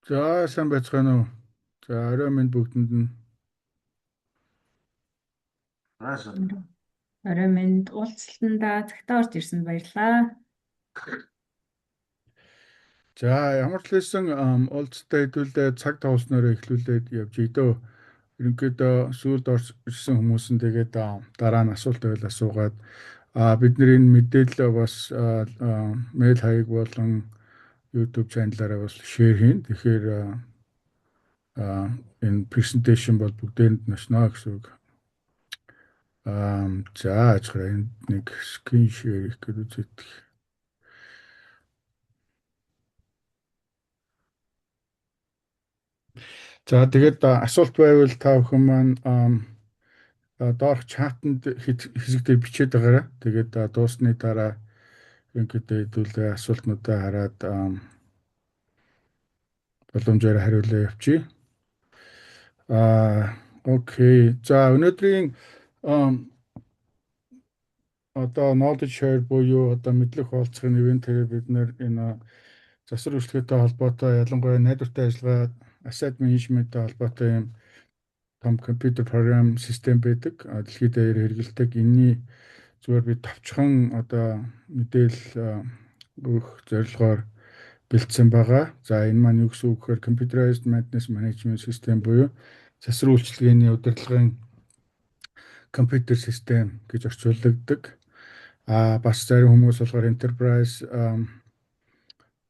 За сайн байцгаана уу. За орой минь бүгдэнд нь. Нааш Орой минь уулзалтанда цагтаа орж ирсэнд баярлалаа. За ямар ч хэлсэн уулзалтаа хэдүүлээ цаг тавснараа эхлүүлээд явж идөө. Ерөнхийдөө сүүлд орж ирсэн хүмүүс нь тэгээд дараа нь асуулт байвал асуугаад бидний энэ мэдээлэл бас мэйл хаяг болон YouTube чаналаараа бас шеэр хийн. Тэгэхээр энэ презентацийн бол бүгдээнд начнаа гэсэн үг. За ажгараа энд нэг скрин шеэр хийх гэж үзээд. За тэгээд асуулт байвал та бүхэн маань доорх чатанд хэсэгтээ бичээд байгаарай. Тэгээд дуусны дараа ингээд хэдүүлээ асуултнуудаа хараад боломжоор хариулаа явчих. Окей. За өнөөдрийн одоо knowledge share буюу одоо мэдлэг хуваалцахын ивэнтээр бид нэр энэ засвар үйлчлэгээтэй холбоотой ялангуяа найдвартай ажиллагаа asset management-тэй холбоотой юм том компьютер програм систем байдаг. Дэлхийд даяар хэрэгэлдэг. Энэний зүгээр би товчхон одоо мэдээлэл өгөх зорилгоор бэлдсэн байгаа. За энэ маань юу гэсэн үг гэхээр computerized maintenance management system буюу засвар үйлчилгээний удирдлагын компьютер систем гэж орчуулдаг. Бас зарим хүмүүс болохоор enterprise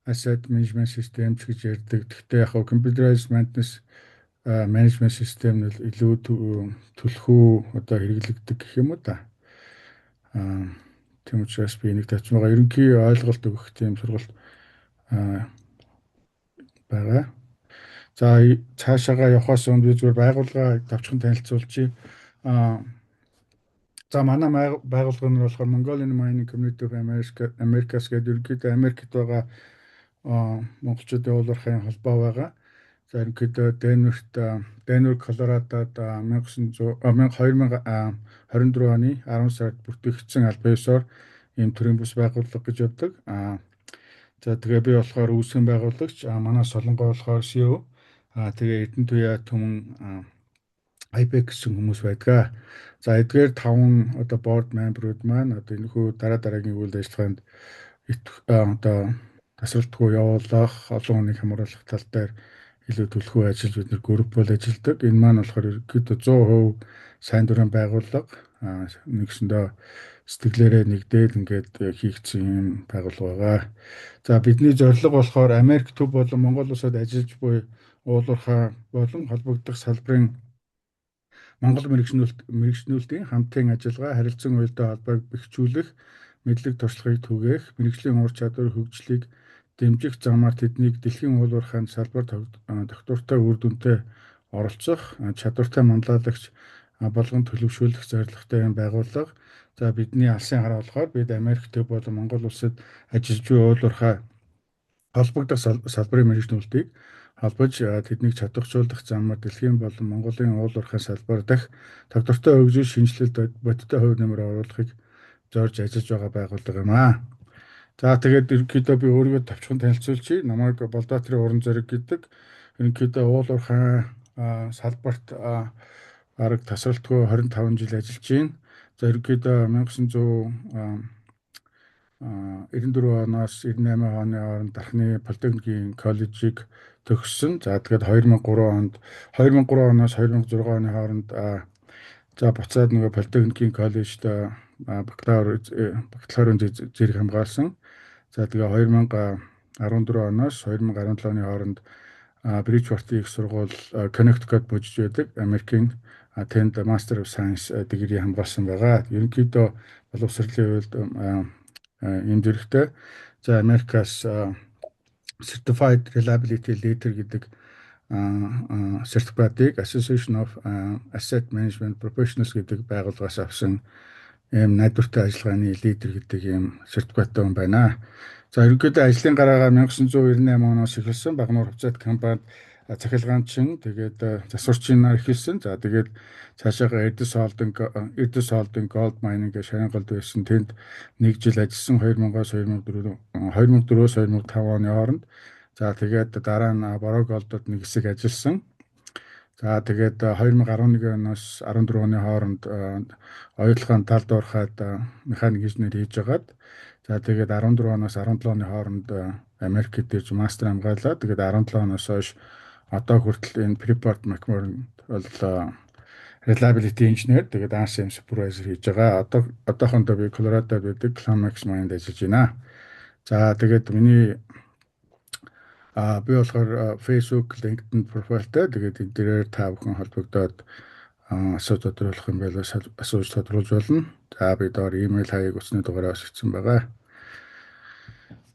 asset management system гэж ярьдаг. Гэхдээ яг computerized maintenance management system нь илүү түлхүү одоо хэрэглэгддэг гэх юм уу та. Тийм учраас би нэг тачмага ерөнхий ойлголт өгөх тийм сургалт байгаа. За цаашаага явахаас өмнө би зүгээр байгууллага товчхон танилцуулчих. За манай байгууллага нь болохоор Mongolian Mining Community of Americas гэдэг ерөнхийдөө Америкт байгаа монголчуудын уулуурхайн холбоо байгаа. За ерөнхийдөө Денвер, Колорадод 2024 оны 10 сард бүртгэгдсэн албан ёсоор ийм төрлийн бүс байгууллага гэж явдаг. За тэгээ би болохоор үүсгэн байгуулагч, манай Солонгой болохоор CEO. Тэгээ Эрдэнэ туяа түмэн IPEC гэсэн хүмүүс байдаг. За эдгээр 5 одоо board member-ууд маань одоо энэхүү дараагийн үйл ажиллагаанд одоо тасралтгүй явуулах, олон хүнийг хамруулах тал дээр илүү түлхүү ажиллаж бид нэр группол ажилладаг. Энэ маань болохоор ерөнхийдөө 100% сайн дурын байгууллага. Нэгсэндээ сэтгэлээрээ нэгдээд ингээд хийгдсэн юм байгууллага байгаа. За бидний зорилго болохоор Америк төв болон Монгол улсад ажиллаж буй уулуурхай болон холбогдох салбарын Монгол мэргэжнүүлтийн хамтын ажиллагаа харилцан уялдаа холбоог бэхжүүлэх, мэдлэг туршлагыг түгээх, мэргэжлийн ур чадвар хөгжлийг дэмжих замаар тэднийг дэлхийн уулуурхайн салбар тогтвортой үр дүнтэй оролцох, чадвартай манлайлагч болгон төлөвшүүлэх зорилготой юм байгууллага. За бидний алсын хараа болохоор бид Америк төв болон Монгол улсад ажиллаж буй уулуурхай холбогдох салбарын мэргэжнүүлтийг холбож тэднийг чадварчуулах замаар дэлхийн болон Монголын уулуурхайн салбар дахь тогтвортой хөгжил шинжилэлд бодиттой хувь нэмэр оруулахыг зорж ажиллаж байгаа байгууллага юм аа. За тэгээд ерөнхийдөө би өөрийгөө товчхон танилцуулчих. Намайг Болдоотарын уран зориг гэдэг. Ерөнхийдөө уулуурхай салбарт арга тасралтгүй 25 жил ажиллаж байна. За ерөнхийдөө 1994 оноос 98 оны хооронд Дархны Политехникийн коллежийг төгссөн. За тэгээд 2003 оноос 2006 оны хооронд за буцаад нөгөө Политехникийн коллежид бакалаврын зэрэг хамгаалсан. За тэгээ 2014 оноос 2017 оны хооронд Бриджпортын их сургууль Connecticut мужиж байдаг. Америкийн тэнд Master of Science дэгрээ хамгаалсан байгаа. Ерөнхийдөө боловсролын хувьд юм зэрэгтэй. За Америкаас Certified Reliability Leader гэдэг сертификатыг Association of Asset Management Professionals гэдэг байгууллагаас авсан ийм найдвартай ажиллагааны лидер гэдэг ийм сертификаттай хүн байна. За ерөнхийдөө ажлын гараагаа 1998 оноос эхэлсэн Багнуур хувьцаат компанид захиргаанчин тэгээд засварчинаар эхэлсэн. За тэгээд цаашаага Эрдэс Холдинг Gold Mining гэх шарангалд байсан. Тэнд 1 жил ажилласан 2004-өөс 2005 оны хооронд. За тэгээд дараа нь Бороо голдод нэг хэсэг ажилласан. За тэгээд 2011 оноос 14 оны хооронд оюутлагын талд уурхаад механик инженер хийж байгаад за тэгээд 14 оноос 17 оны хооронд Америкт ирж мастер хамгаалаа. Тэгээд 17 оноос хойш одоо хүртэл энэ Freeport McMoran бол reliability engineer тэгээд RCM supervisor хийж байгаа. Одоохондоо би Colorado байдаг Climax Mine-д ажиллаж байна. За тэгээд миний би болохоор Facebook, LinkedIn профайлтай. Тэгээд энэ дээрээ та бүхэн холбогдоод асууж тодруулах юм байл асууж тодруулж болно. За би доор email хаяг утасны дугаараас өгсөн байгаа.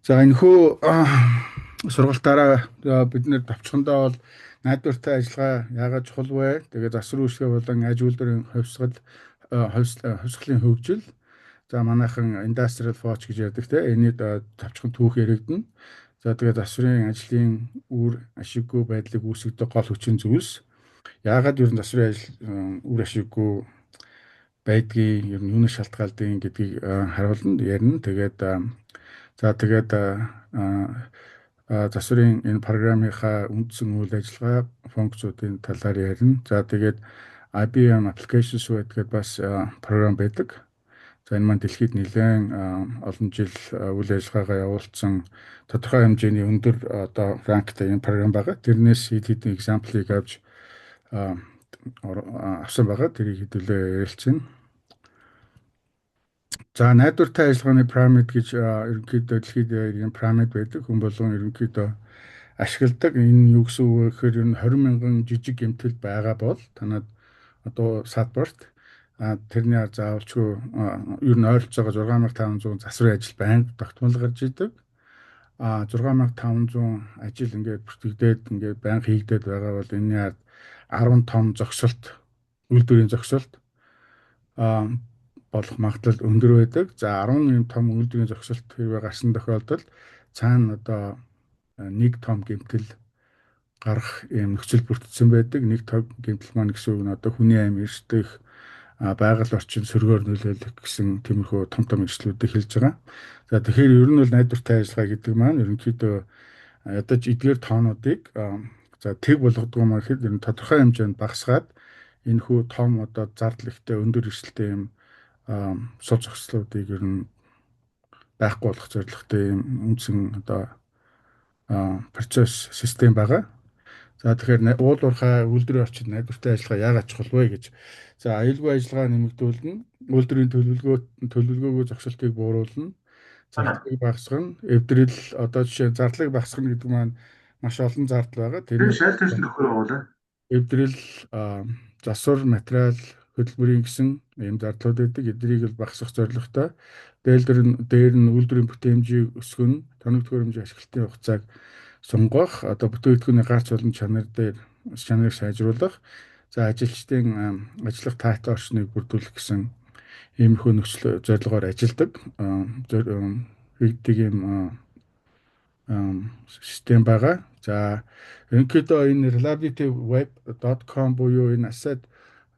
За энэ хүү сургалтаараа бид нэр товчхондоо бол найдвартай ажиллагаа яагаад чухал вэ? Тэгээд засвар үүсгээ болон аж үйлдвэрийн хувьсгалын хөгжил. За манайхан industrial watch гэж ярьдаг те. Энийг товчхон түүх яригдана. За тэгээд засварын ажлын үр ашиггүй байдлыг үүсгэх гол хүчин зүйлс. Яагаад ер нь засварын ажил үр ашиггүй байдгийг ер нь юунаас шалтгаалдаг гэдгийг харуулна ярина. Тэгээд засварын энэ програмынхаа үндсэн үйл ажиллагаа функцүүдийн талаар ярина. За тэгээд IBM Application Suite гэдэг бас програм байдаг. За энэ маань дэлхийд нэлээд олон жил үйл ажиллагаагаа явуулсан тодорхой хэмжээний өндөр одоо ранктай энэ програм байгаа. Тэрнээс хэд хэдэн example-ыг авч авсан байгаа. Тэрийг хэдүүлээ ярилцсан. За найдвартай ажиллагааны pyramid гэж ерөнхийдөө дэлхийд энэ pyramid байдаг. Хүн болгон ерөнхийдөө ашигладаг. Энэ юу гэсэн үг вэ гэхээр ер нь 20 мянган жижиг гэмтэл байгаа бол танад одоо садбарт тэрний заавалчгүй ер нь ойролцоогоо 6500 засварын ажил байнга тогтмол гарч идэг. 6500 ажил ингээд бүртгэгдээд ингээд байнга хийгдээд байгаа бол энэний ард 10 том зогсолт үйлдвэрийн зогсолт болох магадлал өндөр байдаг. За 10 юм том үйлдвэрийн зогсолт хэрвээ гарсан тохиолдолд цаана одоо нэг том гэмтэл гарах юм нөхцөл бүрдсэн байдаг. Нэг том гэмтэл маань гэсэн үг нь одоо хүний амь эрсдэх байгаль орчин сөргөөр нөлөөлөх гэсэн тиймэрхүү том эрсдлүүдийг хэлж байгаа. За тэгэхээр ер нь бол найдвартай ажиллагаа гэдэг маань ерөнхийдөө ядаж эдгээр тоонуудыг за тэг болгодог юм гэхэд ер нь тодорхой хэмжээнд багасгаад энэ хүү том одоо зардал ихтэй өндөр эрсдэлтэй юм сул зохицлуудыг ер нь байхгүй болгох зорилготой юм үндсэн одоо процесс систем байгаа. За тэгэхээр уул уурхай үйлдвэрийн орчинд найдвартай ажиллагаа яагаад чухал вэ гэж. За аюулгүй ажиллагаа нэмэгдүүлнэ, үйлдвэрийн төлөвлөгөөгүй зогсолтыг бууруулна, зардлыг багасгана, эвдрэл одоо жишээ зардлыг багасгана гэдэг маань маш олон зардал байгаа. Тэр шалтгаалт нөхөр байгуулаа. Эвдрэл, засвар, материал, хөдөлмөрийн гэсэн ийм зардлууд байдаг. Эднийг л багасгах зорилготой. Дээр нь үйлдвэрийн бүтээмжийг өсгөн, тоног төхөөрөмжийн ашиглалтын хугацааг сунгах, одоо бүтээгдэхүүний гарц болон чанарыг сайжруулах, за ажилчдын ажиллах таатай орчныг бүрдүүлэх гэсэн иймэрхүү нөхцөл зорилгоор ажилладаг ийм систем байгаа. За ерөнхийдөө энэ reliabilityweb.com буюу энэ asset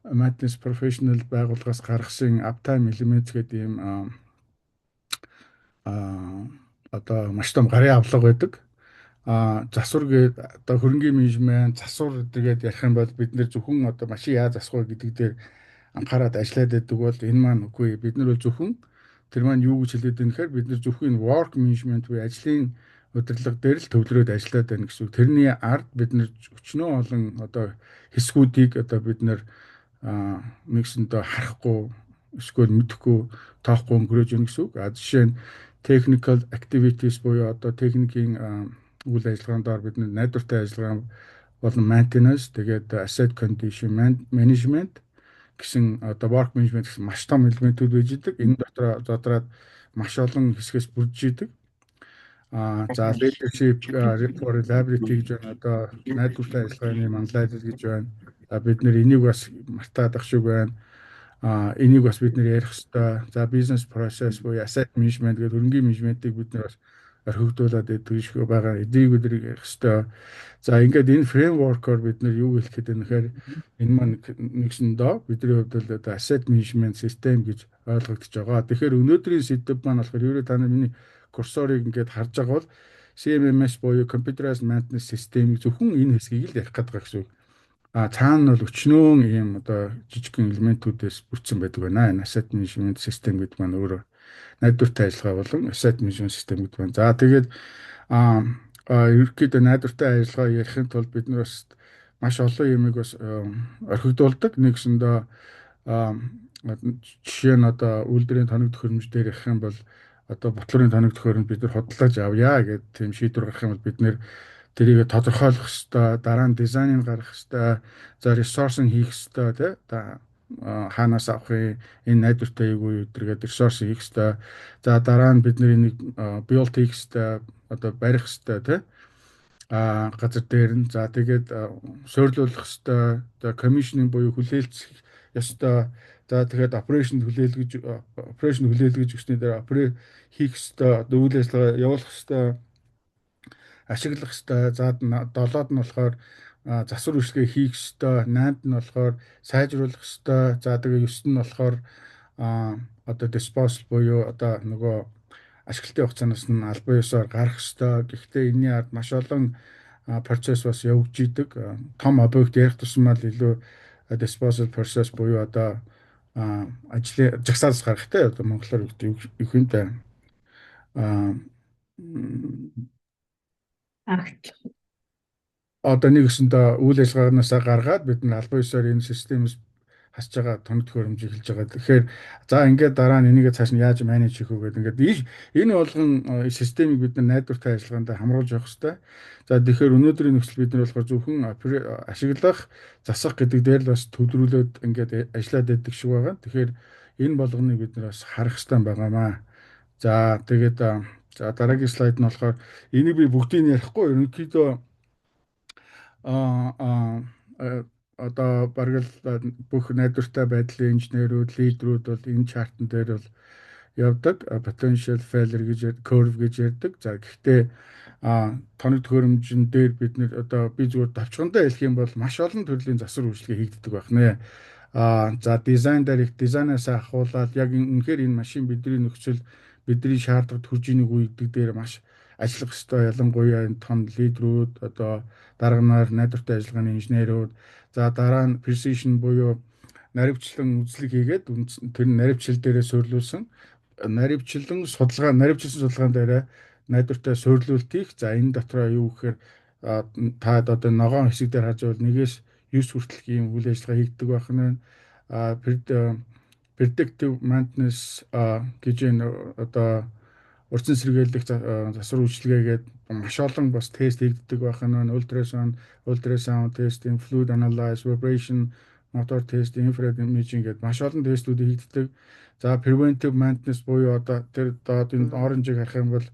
maintenance professional байгууллагаас гаргасан uptime elements гэдэг ийм одоо маш том гарын авлага байдаг. Засвар гээд одоо хөрөнгийн менежмент, засвар гэдэг ярих юм бол бид нэр зөвхөн одоо машин яаж засах вэ гэдэг дээр анхаарал ажиллаад байдаг бол энэ маань үгүй бид нар бол зөвхөн тэр маань юу гэж хэлээд байна гэхээр бид нар зөвхөн work management буюу ажлын удирдлага дээр л төвлөрөөд ажиллаад байна гэсэн үг. Тэрний ард бид нар өчнөө олон одоо хэсгүүдийг одоо бид нар нэгсэндээ харахгүй эсвэл мэдэхгүй тоохгүй өнгөрөөж өгнө гэсэн үг. Жишээ нь technical activities буюу одоо техникийн үйл ажиллагаандаар бид найдвартай ажиллагаа болон maintenance тэгээд asset condition management гэсэн одоо work management гэсэн маш том элементүүд байж идэг. Энэ дотор зодраад маш олон хэсгээс бүрдэж идэг. За leadership, report, reliability гэж байна. Одоо найдвартай ажиллагааны манлайлал гэж байна. Бид нэр энийг бас мартаад ах шиг байна. Энийг бас бид нэр ярих хэрэгтэй. За business process буюу asset management гэдэг хөрөнгийн менежментийг бид нэр бас орхигдуулаад идэг шиг байгаа. Эдийг бид ярих хэрэгтэй. За ингээд энэ фреймворкоор бид нэр юу хэлэхэд байна гэхээр энэ маань нэгсэндээ бидний хувьд бол одоо asset management system гэж ойлгогдож байгаа. Тэгэхээр өнөөдрийн сэдэв маань болохоор ерөө та нар миний курсорыг ингээд харж байгаа бол CMMS буюу Computerized Maintenance System зөвхөн энэ хэсгийг л ярих гэдэг гэсэн үг. Цаана нь бол өчнөө ийм одоо жижигхэн элементүүдээс бүрдсэн байдаг байна. Энэ Asset Management System гэдэг маань өөрөө найдвартай ажиллагаа болон Asset Management System гэдэг байна. За тэгээд ерөнхийдөө найдвартай ажиллагаа ярихын тулд бид нар бас маш олон юмыг бас орхигдуулдаг. Нэгсэндээ жишээ нь одоо үйлдвэрийн тоног төхөөрөмж дээр ярих юм бол одоо ботлогын тоног төхөөрөмж бид нар худалдаж авъя гэдэг тийм шийдвэр гаргах юм бол бид нэр тэрийг тодорхойлох ёстой, дараа нь дизайныг гаргах ёстой, за ресурсыг хийх ёстой тий. Хаанаас авах юм, энэ найдвартай юу гэдэргээд ресурс хийх ёстой. За дараа нь бид энийг build хийх ёстой, одоо барих ёстой тий. Газар дээр нь за тэгээд суйрлуулах ёстой, за commissioning буюу хүлээлцэх ёстой. За тэгээд операшн хүлээлгэж өсний дээр хийх ёстой, одоо үйл ажиллагаа явуулах ёстой, ашиглах ёстой. За 7-д нь болохоор засвар үйлчилгээ хийх ёстой, 8-д нь болохоор сайжруулах ёстой. За тэгээд 9-д нь болохоор одоо disposal буюу одоо нөгөө ашиглалтын хугацаанаас нь албан ёсоор гарах ёстой. Гэхдээ энэний ард маш олон процесс бас явж идэг. Том объект ярих тусмаа л илүү disposal process буюу одоо ажлын жагсаалс гарахтай одоо монголоор юу юм бэ? Одоо нэгсэндээ үйл ажиллагаанаасаа гаргаад бид нар албан ёсоор энэ системээс хасж байгаа тоног төхөөрөмж эхэлж байгаа. Тэгэхээр за ингээд дараа нь энийгээ цааш нь яаж менеж хийх вэ гэдэг ингээд энэ болгон системийг бид нар найдвартай ажиллагаанд хамруулж явах хэрэгтэй. За тэгэхээр өнөөдрийн нөхцөл бид нар болохоор зөвхөн ашиглах, засах гэдэг дээр л бас төвлөрүүлээд ингээд ажиллаад байдаг шиг байгаа. Тэгэхээр энэ болгоныг бид нар бас харах хэрэгтэй байгаамаа. За тэгээд за дараагийн слайд нь болохоор энийг би бүгдийг нь ярихгүй ерөнхийдөө одоо бараг л бүх найдвартай байдлын инженерүүд, лидерүүд бол энэ чартн дээр бол явдаг. Potential failure гэж curve гэж ярьдаг. За гэхдээ тоног төхөөрөмжн дээр бид нэр одоо би зүгээр давчгандаа хэлэх юм бол маш олон төрлийн засвар үйлчилгээ хийгддэг байх нэ. За дизайн дээр их дизайнаас ахуулаад яг үнэхээр энэ машин бидний нөхцөл бидний шаардлагад хүрж ийнэг үү гэдэг дээр маш ажиллах ёстой. Ялангуяа энэ том лидерүүд одоо дарганаар найдвартай ажиллагааны инженерүүд за дараа нь precision буюу наривчлан үзлэг хийгээд тэр наривчил дээрээ суйрлуулсан наривчлсан судалгаан дээрээ найдвартай суйрлуулт хийх. За энэ дотроо юу гэхээр та одоо ногоон хэсэг дээр харж байвал 1-9 хүртэл ийм үйл ажиллагаа хийгддэг байх нь. Predictive maintenance гэж одоо урьдчилан сэргийлэх засвар үйлчилгээгээд маш олон бас тест хийгддэг байх нь. Ultrasound testing, fluid analysis, vibration, motor testing, infrared imaging гэдэг маш олон тестүүд хийгддэг. За preventive maintenance буюу одоо тэр энэ оранжийг харах юм бол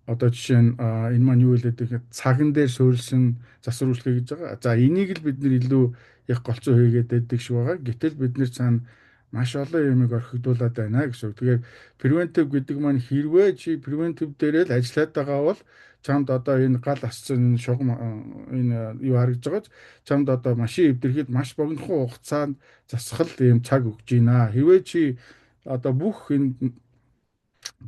одоо жишээ нь энэ маань юу хэлээд их цаган дээр суурилсан засвар үйлчилгээ гэж байгаа. За энийг л бид нэр илүү их голцоо хийгээд байдаг шиг байгаа. Гэтэл бид нэр цаана маш олон юмыг орхигдуулаад байна гэсэн үг. Тэгэхээр preventive гэдэг маань хэрвээ чи preventive дээрээ л ажиллаад байгаа бол чамд одоо энэ гал асцсан энэ шугам энэ юу харагдж байгааз чамд одоо машин эвдэрхэд маш богинохон хугацаанд засах л ийм цаг өгч байна. Хэрвээ чи одоо бүх энэ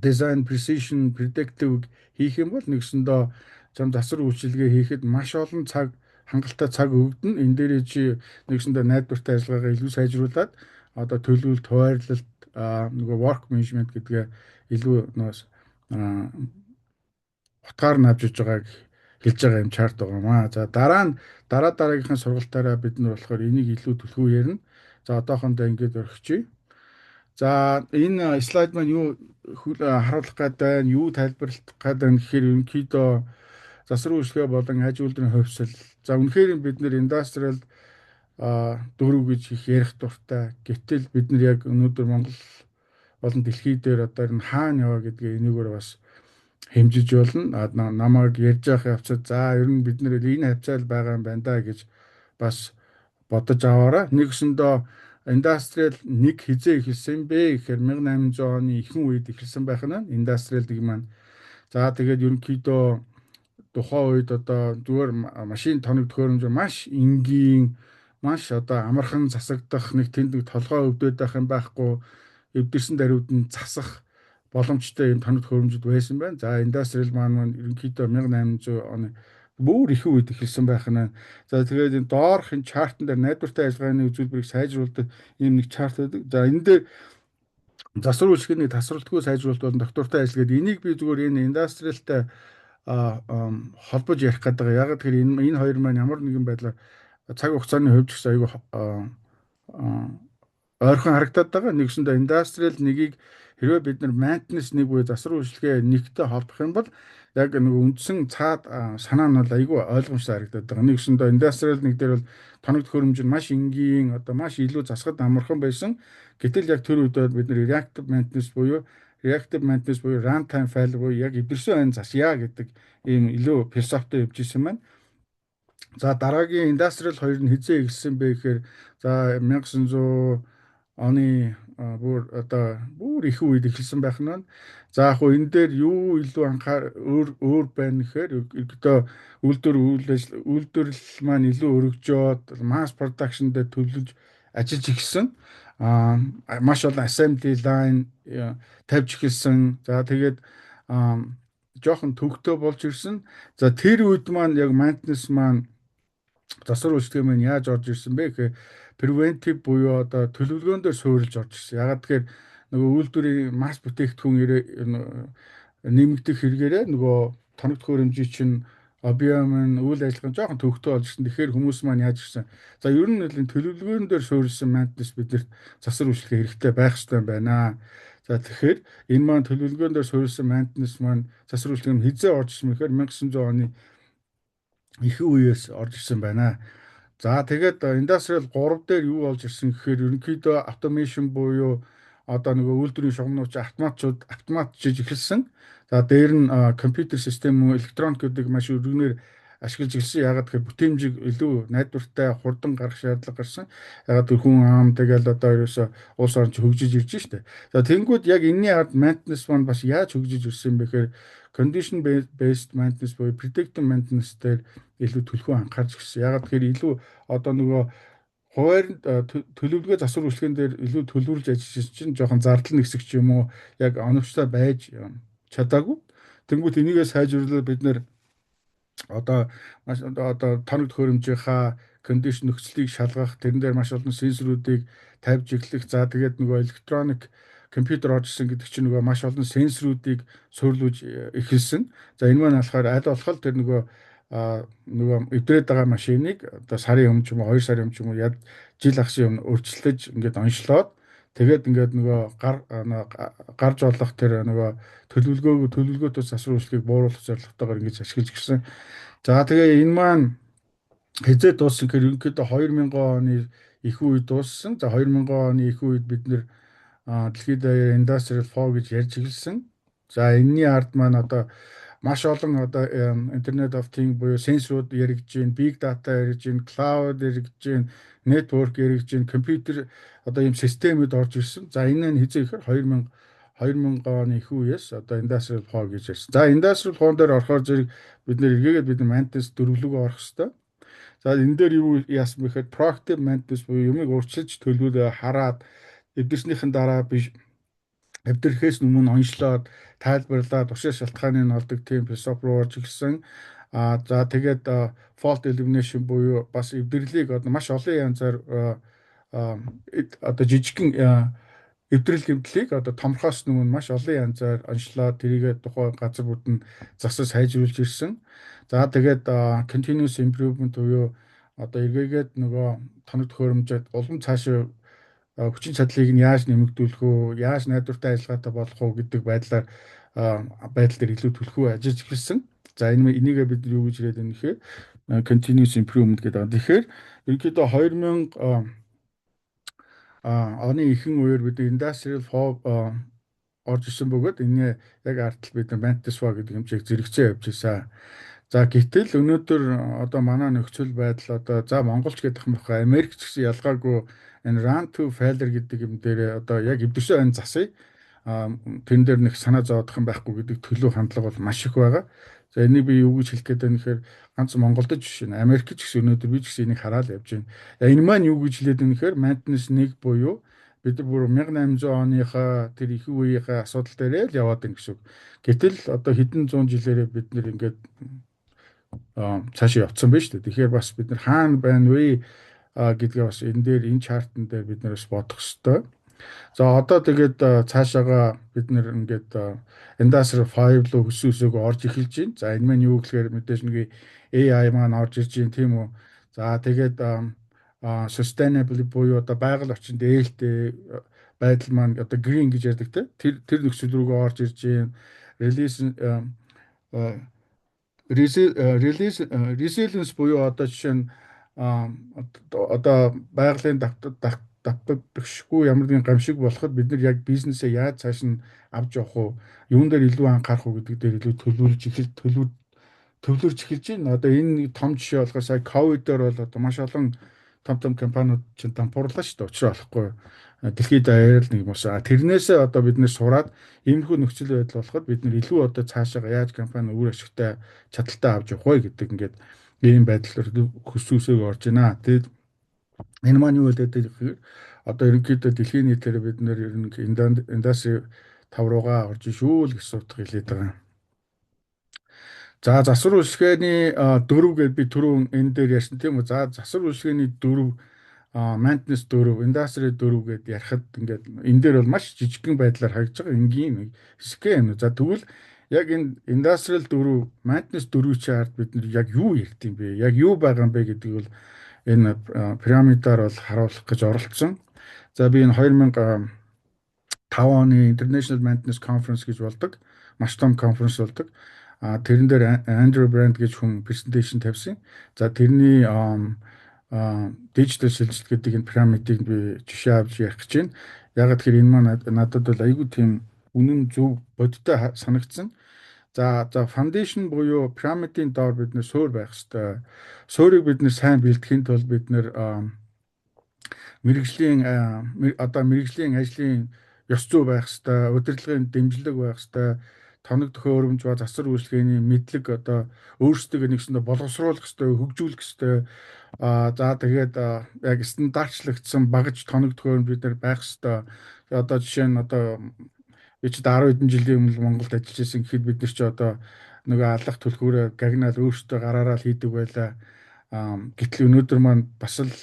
design precision predictive хийх юм бол нэгсэндээ чам засвар үйлчилгээ хийхэд маш олон цаг хангалттай цаг өгдөн. Энэ дээрээ чи нэгсэндээ найдвартай ажиллагаагаа илүү сайжруулад одоо төлөвлөлт, хуваарлалт, нөгөө work management гэдгээ илүү нөөс утгаар нь авч иж байгааг хэлж байгаа юм чарт байгаамаа. За дараагийнхын сургалтаараа бид нар болохоор энийг илүү түлхүү ярина. За одоохондоо ингэж орхичъя. За энэ слайд маань юу харуулах гээд байна, юу тайлбарлах гээд байна гэхээр ерөнхийдөө засвар үйлчилгээ болон аж үйлдвэрийн хувьсэл. За үнэхээр бид нэр индастриал дөрөв гэж их ярих дуртай. Гэтэл бид нар яг өнөөдөр Монгол болон дэлхий дээр одоо энэ хаана яваа гэдгээ энийгээр бас хэмжиж болно. Намайг ярьж явах явцад за ер нь бид нэр энэ хавцаал байгаа юм байна да гэж бас бодож аваарай. Нэгсэндээ индастриал 1 хизээ эхэлсэн бэ гэхээр 1800 оны ихэнх үед эхэлсэн байх нь индастриал дэг маань. За тэгээд ерөнхийдөө тухайн үед одоо зүгээр машин тоног төхөөрөмж маш энгийн маш одоо амархан засагдах нэг тэнд толгой өвдөд байх юм байхгүй эвдэрсэн даруйд нь засах боломжтой юм тоног төхөөрөмжүүд байсан байна. За индастриал маань ерөнхийдөө 1800 оны бүр их үед эхэлсэн байх нь. За тэгээд энэ доорх энэ чартн дээр найдвартай ажиллагааны үзүүлбэрийг сайжруулдаг ийм нэг чарт байдаг. За энэ дээр засвар үйлчлэгээний тасралтгүй сайжруулалт болон доктортой ажиллагаад энийг би зүгээр энэ индастриалтай холбож ярих гэдэг. Яг тэгэхээр энэ хоёр маань ямар нэгэн байдлаар цаг хугацааны хувьд ч гэсэн айгүй ойрхон харагдаад байгаа. Нэгсэндээ индастриал нэгийг хэрвээ бид нар maintenance нэг буюу засвар үйлчлэгээ нэгтэй холбох юм бол яг нэг үндсэн цаад санаа нь бол айгүй ойлгомжтой харагдаад байгаа. Нэгсэндээ индастриал нэг дээр бол тоног төхөөрөмж нь маш энгийн одоо маш илүү засахад амархан байсан. Гэтэл яг тэр үед бид нар reactive maintenance буюу runtime failure буюу яг эвдэрсэн айн засъя гэдэг ийм илүү философитой явж исэн маань. За дараагийн индастриал 2 нь хизээ эхэлсэн бэ гэхээр за 1900 оны бүр их үед эхэлсэн байх нь. За яг энэ дээр юу илүү өөр байна гэхээр ердөө үйлдвэрлэл маань илүү өргөжөөд mass production дээр төлөвлөж ажиллаж эхэлсэн. Маш олон assembly line тавьж эхэлсэн. За тэгээд жоохон төвөгтэй болж ирсэн. За тэр үед маань яг maintenance маань засвар үйлчлэгээ маань яаж орж ирсэн бэ гэхээр preventive буюу одоо төлөвлөгөөн дээр суурилж орж ирсэн. Ягаад тэгэхээр нөгөө үйлдвэрийн масс бүтээгдэхүүн нэмэгдэх хэрэгээрээ нөгөө тоног төхөөрөмжийн чинь объем нь үйл ажиллагаа жоохон төвөгтэй болж ирсэн. Тэгэхээр хүмүүс маань яаж ирсэн. За ер нь төлөвлөгөөн дээр суурилсан maintenance биднэрт засвар үйлчлэгээ хэрэгтэй байх ёстой байна. За тэгэхээр энэ маань төлөвлөгөөн дээр суурилсан maintenance маань засвар үйлчлэгээ хизээ орж ирсэн мэхээр 1900 оны их үеэс орж ирсэн байна. За тэгээд индастриал 3 дээр юу болж ирсэн гэхээр ерөнхийдөө automation буюу одоо нөгөө үйлдвэрийн шугамнууч автоматжиж эхэлсэн. За дээр нь компьютер систем электроникуудыг маш өргөнөөр ашиглаж эхэлсэн. Ягаад гэхээр бүтээмжийг илүү найдвартай хурдан гаргах шаардлага гарсан. Ягаад гэхээр хүн аам тэгэл одоо ерөөсө улс орн хөгжиж ирж штэ. За тэнгууд яг энэний ард maintenance маань бас яаж хөгжиж ирсэн бэ гэхээр condition based maintenance буюу predictive maintenance дээр илүү төлхөө анхаарч ирсэн. Ягаад гэхээр илүү одоо нөгөө хуваар төлөвлөгөө засвар үйлчлэгэн дээр илүү төлөвлөж ажиллаж чинь жоохон зардал нэгсэх ч юм уу яг оновчтой байж чадаагүй. Тэнгүүт энийгээ сайжруулаад бид нэр одоо тоног төхөөрөмжийнхаа кондишн нөхцөлийг шалгах, тэрэн дээр маш олон сенсоруудыг тавьж эхлэх. За тэгээд нөгөө электроник компьютер оржсэн гэдэг чинь нөгөө маш олон сенсоруудыг суйрлуулж эхэлсэн. За энэ маань болохоор аль болох тэр нөгөө эвдрээд байгаа машиныг одоо сарын өмнө ч юм уу 2 сарын өмнө ч юм уу жил ахсын өмнө өөрчлөж ингээд онцлоод тэгээд ингээд нөгөө гарч болох тэр нөгөө төлөвлөгөөтэй засвар үйлчлэгийг бууруулах зорилготойгоор ингэж ашиглаж гисэн. За тэгээ энэ маань хязээ дууссан гэхээр ерөнхийдөө 2000 оны их үед дууссан. За 2000 оны их үед бид нэр дэлхийд даяар Industrial 4 гэж ярьж эхэлсэн. За энэний ард маань одоо маш олон одоо Internet of Things буюу сенсорууд яригдж байна, Big Data яригдж байна, Cloud яригдж байна, Network яригдж байна, компьютер одоо ийм системүүд орж ирсэн. За энэ нь хязээ ихээр 2000 оны их үеэс одоо Industrial 4 гэж ярьсан. За Industrial 4 дээр орохоор зэрэг бид нэр эргээгээд бид maintenance дөрвөлөгөө орох хэрэгтэй. За энэ дээр юу яасан бэ гэхээр proactive maintenance буюу юмыг урьдчилж төлөвлөлөө хараад эвдэрснийхэн дараа биш эвдэрхээс өмнө онцлоод тайлбарлаад туршийн шалтгааныг нь олдог тийм философи руу орж ирсэн. За тэгээд fault elimination буюу бас эвдэрлийг одоо маш олон янзаар одоо жижигхэн эвдрэл гэмтлийг одоо томрохоос өмнө маш олон янзаар онцлоод тэрийгэ тухайн газар бүрд нь засаж сайжруулж ирсэн. За тэгээд continuous improvement буюу одоо эргээгээд нөгөө тоног төхөөрөмжөд улам цаашаа хүчин чадлыг нь яаж нэмэгдүүлэх үү, яаж найдвартай ажиллагаатай болох уу гэдэг байдал дээр илүү төлхөө ажиллаж эхэлсэн. За энийгээ бид юу гэж хэлээд байна гэхээр continuous improvement гэдэг. Тэгэхээр ерөнхийдөө 2000 оны ихэнх үеэр бид Industrial 4 орж ирсэн бөгөөд энэ яг артл бид maintenance гэдэг хэмжээг зэрэгцээ явж ирсэн. За гэтэл өнөөдөр одоо манай нөхцөл байдал одоо за Монголч гэдэг юм байна. Америкч гэсэн ялгаагүй энэ run to failure гэдэг юм дээр одоо яг эвдэрсэн ань засъя. Тэн дээр нэг санаа зовоодох юм байхгүй гэдэг төлөв хандлага бол маш их байгаа. За энийг би юу гэж хэлэх гээд байна гэхээр ганц Монголд ч биш нэ Америкч гэсэн өнөөдөр би ч гэсэн энийг хараад явж байна. Энэ маань юу гэж хэлээд байна гэхээр maintenance нэг буюу бид бүр 1800 оныхаа тэр их үеийнхээ асуудал дээрээ л яваад байна гэсэн үг. Гэтэл одоо хэдэн зуун жилээрээ бид нэр ингээд цаашаа явцсан байна шүү дээ. Тэгэхээр бас бид нар хаана байна вэ гэдгээ бас энэ дээр энэ чартан дээр бид нар бас бодох хэрэгтэй. За одоо тэгээд цаашаага бид нэр ингээд Industry 5 руу өссөн өсөөгөө орж эхэлж байна. За энэ маань юу гэхээр мэдээж нэг AI маань орж ирж байна тийм үү. За тэгээд sustainable буюу одоо байгаль орчинд ээлтэй байдал маань одоо green гэж ярьдаг те. Тэр нөхцөл рүүгээ орж ирж байна. Release resilience буюу одоо жишээ нь одоо байгалийн давтагдахгүй ямар нэгэн гамшиг болоход бид нар яг бизнесээ яаж цааш нь авч явах уу, юун дээр илүү анхаарах уу гэдэг дээр илүү төвлөрж эхэлж байна. Одоо энэ том жишээ болохоор сая ковидоор бол одоо маш олон том компаниуд чинь дампуурлаа шүү дээ. Учраа болохгүй дэлхийд даяар л нэг мос. Тэрнээсээ одоо бид нэр сураад иймэрхүү нөхцөл байдал болоход бид нэр илүү одоо цаашаа яаж компани үр ашигтай чадaltaй авч явах вэ гэдэг ингээд ийм байдлаар хөсөөсөг орж байна. Тэгээд энэ маань юу гэдэг вэ? Одоо ерөнхийдөө дэлхийн нийтээр бид нэр индастри 5 руугаа орж шүү л гэсэн утга хэлээд байгаа. За засвар үйлчилгээний 4 гэдээ би түрүүн энэ дээр ярьсан тийм үү. За засвар үйлчилгээний 4 maintenance 4, industry 4 гэдээ ярихад ингээд энэ дээр бол маш жижигхэн байдлаар харагдаж байгаа энгийн хэсэг юм. За тэгвэл яг энэ industrial 4, maintenance 4-ийн чарт бид нар яг юу ярьд юм бэ? Яг юу байгаа юм бэ гэдгийг бол энэ пирамидаар бол харуулах гэж оролцсон. За би энэ 2005 оны International Maintenance Conference гэж болдог. Маш том конференс болдог. Тэрэн дээр Andrew Brand гэж хүн презентацийн тавьсан. За тэрний digital шилжилт гэдэг энэ пирамидыг би жишээ авч ярих гэж байна. Яг тэгэхээр энэ маань надад бол айгүй тийм үнэн зөв бодиттой санагдсан. За foundation буюу пирамидын доор бид нэр суурь байх хэрэгтэй. Суурийг бид нэр сайн бэлтгэхийн тулд бид нэр мэрэгжлийн мэрэгжлийн ажлын ёс зүй байх хэрэгтэй, удирдлагын дэмжлэг байх хэрэгтэй, тоног төхөөрөмж ба засвар үйлчилгээний мэдлэг одоо өөрсдөө нэгсэндээ боловсруулах хэрэгтэй, хөгжүүлэх хэрэгтэй. За тэгээд яг стандартчлагдсан багаж тоног төхөөрөмж бид нар байх хэрэгтэй. Одоо жишээ нь одоо би ч 10 хэдэн жилийн өмнө Монголд ажиллаж байсан гэхэд бид нар ч одоо нөгөө аллах түлхүүрээ гагнаал өөрсдөө гараараа л хийдэг байлаа. Гэтэл өнөөдөр маань бас л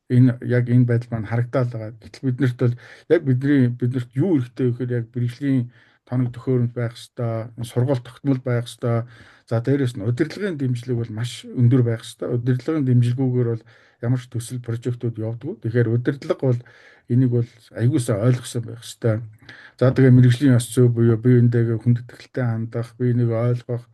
энэ байдал маань харагдаад байгаа. Гэтэл биднэрт бол яг биднэрт юу хэрэгтэй вэ гэхээр яг мэрэгжлийн тоног төхөөрөмж байх ёстой, сургууль тогтмол байх ёстой. За дээрэс нь удирдлагын дэмжлэг бол маш өндөр байх ёстой. Удирдлагын дэмжлэгүүгээр бол ямар ч төсөл прожектууд явдаггүй. Тэгэхээр удирдлага бол энийг бол аягуулсаа ойлгосон байх ёстой. За тэгээ мэрэгжлийн ёс зүй буюу бие биендээ хүндэтгэлтэй хандах, бие биенийг ойлгох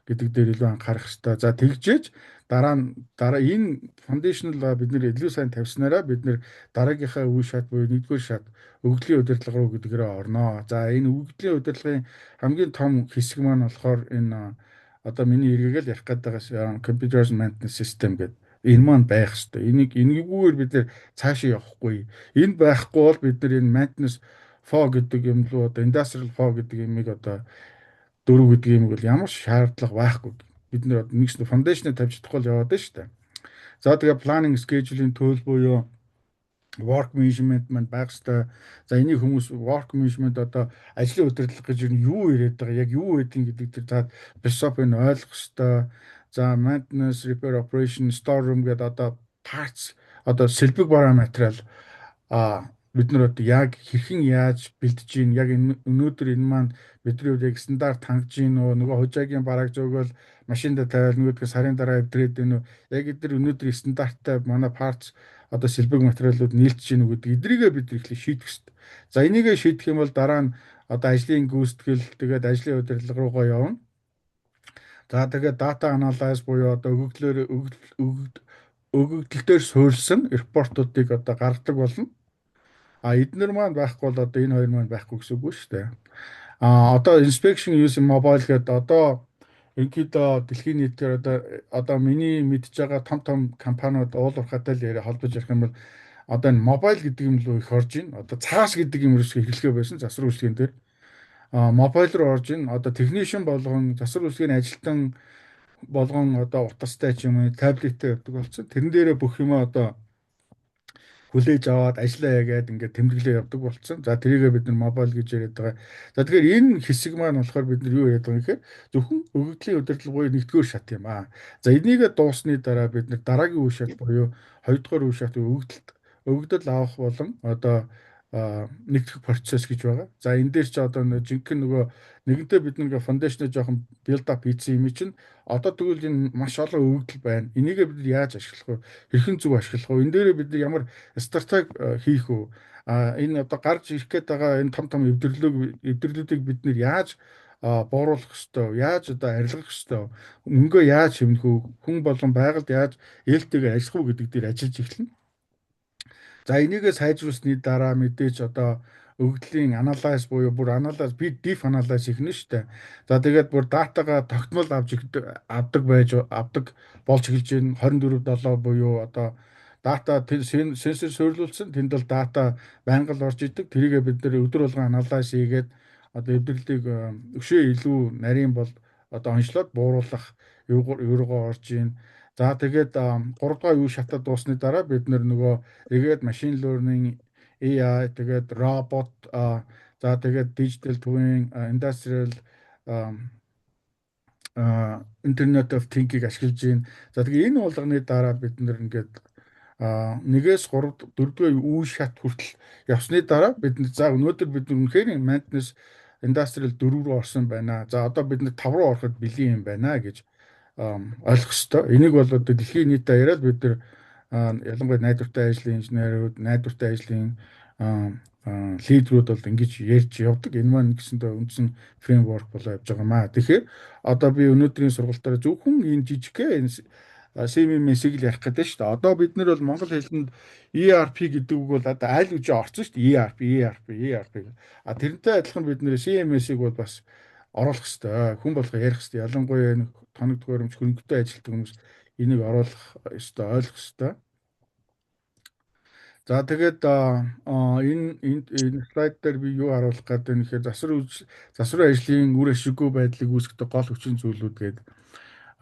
гэдэг дээр илүү анхаарах ёстой. За тэгжээж дараа энэ foundational бид нэр илүү сайн тавьснараа бид нэр дараагийнхаа үе шат буюу нэгдүгээр шат өгөгдлийн удирдлага руу гэдгээрээ орноо. За энэ өгөгдлийн удирдлагын хамгийн том хэсэг маань болохоор энэ одоо миний эргээгээл ярих гэдэг computer maintenance system гэдэг энэ маань байх ёстой. Энэггээр бид нэр цаашаа явахгүй. Энэ байхгүй бол бид нэр энэ maintenance 4 гэдэг юм лу одоо industrial 4 гэдэг юмыг одоо 4 гэдэг юмыг бол ямар шаардлага байхгүй. Бид нэр нэгс фундашныг тавьж чадахгүй яваад байна шүү дээ. За тэгээ planning scheduling tool буюу work management маань байх ёстой. За энийг хүмүүс work management одоо ажлын удирдлага гэж юу яриад байгаа, яг юу байдгийг гэдэг тэр цаад philosophy нь ойлгох ёстой. За maintenance, repair, operation, store room гэдэг одоо parts одоо сэлбэг бараа материал бид нар одоо яг хэрхэн яаж бэлдэж гин яг өнөөдөр энэ маань бидний хувьд яг стандарт хангаж гин нөгөө хужаагийн бараг зөвгөл машинда тавиал нөгөөдгөө сарын дараа эвдрээд байна уу яг эдгээр өнөөдрийн стандарттай манай parts одоо сэлбэг материалууд нийлж гин үү гэдэг эдрийгээ бид ихлэ шийдэх хэрэгтэй. За энийгээ шийдэх юм бол дараа нь одоо ажлын гүйцэтгэл тэгээд ажлын удирдлага руугаа явна. За тэгээд data analysis буюу одоо өгөгдөлтөөр суурилсан репортуудыг одоо гаргадаг болно. Эднэр маань байхгүй бол одоо энэ хоёр маань байхгүй гэсэн үг шүү дээ. Одоо inspection using mobile гэдэг одоо ерөнхийдөө дэлхийн нийтээр одоо миний мэдж байгаа том компаниуд уулуурхатай л холбож ярих юм бол одоо энэ mobile гэдэг юм руу их орж ийн. Одоо цааш гэдэг юм руу хэрэглэхээ байсан засвар үйлчилгээнд дээр. Mobile руу орж ийн. Одоо технишн болгон засвар үйлчилгээний ажилтан болгон одоо утастай ч юм уу таблеттэй явдаг болсон. Тэрэн дээрээ бүх юм одоо хүлээж аваад ажиллаа яагаад ингээд тэмдэглээ явдаг болсон. За тэрийгээ бид нар мобайл гэж яриад байгаа. За тэгэхээр энэ хэсэг маань болохоор бид нар юу яриад байгаа юм гэхээр зөвхөн өгөгдлийн удирдлага буюу нэгдүгээр шат юм аа. За энийгээ дуусны дараа бид нар дараагийн үе шат буюу хоёрдугаар үе шат өгөгдөл авах болон одоо нэгдэх процесс гэж байгаа. За энэ дээр ч одоо жинхэнэ нөгөө нэгэнтээ бид нэг фондашныг жоохон билд ап хийсэн юм чинь одоо тэгвэл энэ маш олон өгөгдөл байна. Энийгээ бид яаж ашиглах вэ? Хэрхэн зөв ашиглах вэ? Энэ дээрээ бид ямар стратеги хийх вэ? Энэ одоо гарч ирэх гээд байгаа энэ том том эвдэрлүүдийг бид нэр яаж бууруулах ёстой вэ? Яаж одоо арилгах ёстой вэ? Мөнгөө яаж хэмнэх вэ? Хүн болон байгальд яаж ээлтэйгээр ажиллах вэ гэдэг дээр ажиллаж эхэлнэ. За энийгээ сайжруулсны дараа мэдээж одоо өгөгдлийн анализ буюу бүр анализ би диф анализ их нь шүү дээ. За тэгээд бүр датагаа тогтмол авдаг болж эхэлж байна. 24/7 буюу одоо дата сенсор суйрлуулсан тэнд бол дата байнга л орж идэг. Тэрийгээ бид нэр өдөр болгон анализ хийгээд одоо эвдэрлэлийг өшөө илүү нарийн бол одоо онцлоод бууруулах юуруугаа орж ийн. За тэгээд 3 дахь үе шатад дуусны дараа бид нөгөө эргээд машин learning, AI, тэгээд робот, за тэгээд digital twin, industrial Internet of Things-ийг ашиглаж байна. За тэгээд энэ болгоны дараа бид ингээд 1-ээс 3 4-р үе шат хүртэл явсны дараа бид за өнөөдөр бид үнэхээр maintenance industrial 4 рүү орсон байна. За одоо бид 5 руу ороход бэлэн юм байна гэж ойлгох ёстой. Энийг бол одоо дэлхийн нийтэд яриад бид нар ялангуяа найдвартай ажлын инженерүүд, найдвартай ажлын лидерүүд бол ингэж ярьж явдаг. Энэ маань гэсэндээ үндсэн фреймворк болоо явж байгаа маа. Тэгэхээр одоо би өнөөдрийн сургалтаараа зөвхөн энэ жижигхэн энэ CMMS-ийг л ярих гэдэг шүү дээ. Одоо бид нар бол монгол хэлэнд ERP гэдэг үг бол одоо аль үжи орсон шүү дээ. ERP. Тэрнтэй адилхан бид нэр CMS-ийг бол бас оруулах хэрэгтэй. Хүн болго ярих хэрэгтэй. Ялангуяа энэ тоног төхөөрөмж хөрөнгөтэй ажилтдаг хүмүүс энийг оруулах ёстой, ойлгох ёстой. За тэгээд энэ слайд дээр би юу харуулах гэдэг вэ гэхээр засвар ажлын үр ашиггүй байдлыг үүсгэх гол хүчин зүйлүүд гэдэг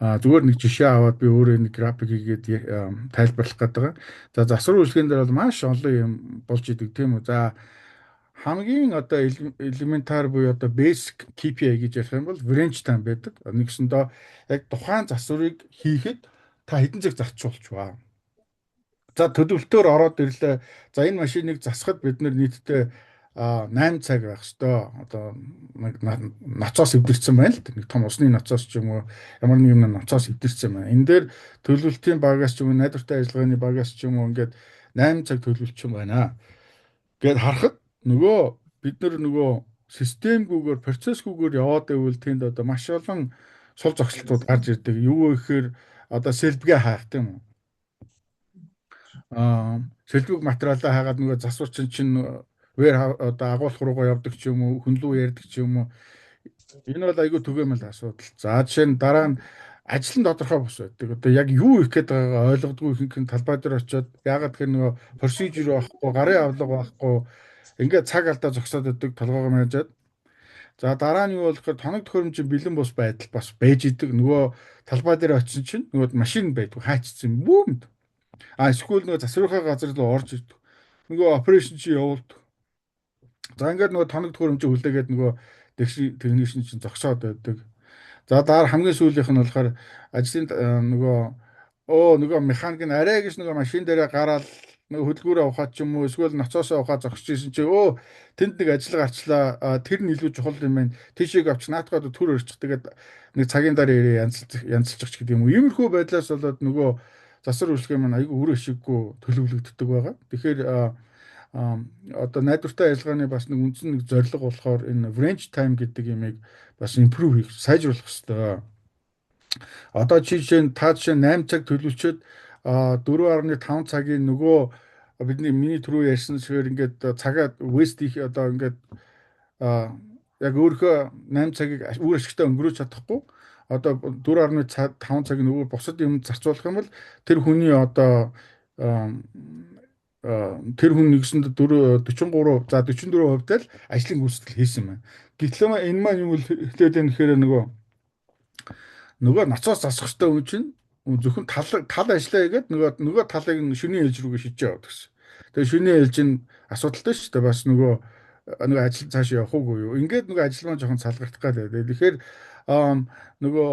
зүгээр нэг жишээ аваад би өөрөө нэг график хийгээд тайлбарлах гэдэг. За засвар үйлчлэгийн дээр бол маш олон юм болж идэг тийм үү. За хамгийн одоо элементар буюу одоо basic KPI гэж ярих юм бол range time байдаг. Нэгсэндээ яг тухайн засварыг хийхэд та хэдэн цаг зарцуулж байна. За төлөвлөлтөөр ороод ирлээ. За энэ машиныг засахад бид нийтдээ 8 цаг байх хэвээр. Одоо ноцоос эвдэрсэн байна л. Нэг том усны ноцоос ч юм уу ямар нэг юм ноцоос эвдэрсэн байна. Энэ дээр төлөвлөлтийн багаас ч юм уу найдвартай ажиллагааны багаас ч юм уу ингээд 8 цаг төлөвлөсөн байна. Гэт харахад бид нар системгүйгээр процессгүйгээр яваад байвал тэнд одоо маш олон сул зогсолтууд гарч ирдэг. Юу вэ гэхээр одоо сэлбгээ хаах тийм үү? Сэлбэг материалаа хаагаад засвар чинь одоо агуулх руугаа явдаг ч юм уу, хүнлүү ярьдаг ч юм уу. Энэ бол айгүй түгээмэл асуудал. За жишээ нь дараа нь ажил нь тодорхой бос байдаг. Одоо яг юу их гээд байгаагаа ойлгодгүй ихэнх талбай дээр очиод яагаад тэгэхээр процедур байхгүй, гарын авлага байхгүй ингээд цаг алдаа зогсоод байдаг толгоогоо мэжээд. За дараа нь юу болохоор тоног төхөөрөмжийн бэлэн бус байдал бас байж идэг. Талбай дээр очисон чинь машин байдаг, хаачсан бүүмд. Эсвэл засварынхаа газар руу орж ирдэг. Операшн чи явуулдаг. За ингээд тоног төхөөрөмжийг хүлээгээд технишн чинь зогсоод байдаг. За дараа хамгийн сүүлийнх нь болохоор ажлын механик нь арай гэж машин дээрээ гараад хөдөлгөөрөө авахад ч юм уу эсвэл ноцоосоо авахад зогсож ирсэн чи тэнд нэг ажил гарчлаа. Тэр нь илүү чухал юм байна. Тийшээ авч наатгаад төр өрчих. Тэгээд нэг цагийн дараа ирээ янзлчих гэдэг юм уу. Иймэрхүү байдлаас болоод засвар үйлчлэгээ маань айгүй үр ашиггүй төлөвлөгддөг байгаа. Тэгэхээр одоо найдвартай ажиллагааны бас нэг үндсэн зорилго болохоор энэ range time гэдэг юмыг бас improve хийх, сайжруулах хэрэгтэй. Одоо жишээ нь 8 цаг төлөвлөчөөд 4.5 цагийн миний түрүү ярьсан шиг ингээд цагаа waste хийх одоо ингээд яг өөрийнхөө 8 цагийг үр ашигтай өнгөрөөж чадахгүй одоо 4.5 цаг нөгөө бусад юм зарцуулах юм бол тэр хүний одоо тэр хүн нэгсэнд 44 за 44% л ажлын гүйцэтгэл хийсэн байна. Гэтэл энэ маань юу хэлээд байна гэхээр нөгөө ноцоос засах хэрэгтэй хүн чинь зөвхөн тал ажиллаа хийгээд нөгөө талыг нь шөнийн ээлж рүүгээ шидэж яваад гэсэн. Тэгээ шөнийн ээлжийн асуудалтай шүү дээ. Бас нөгөө ажил цааш явах уугүй юу. Ингээд нөгөө ажил маань жоохон салгагдах гэдэг. Тэгэхээр ам, нөгөө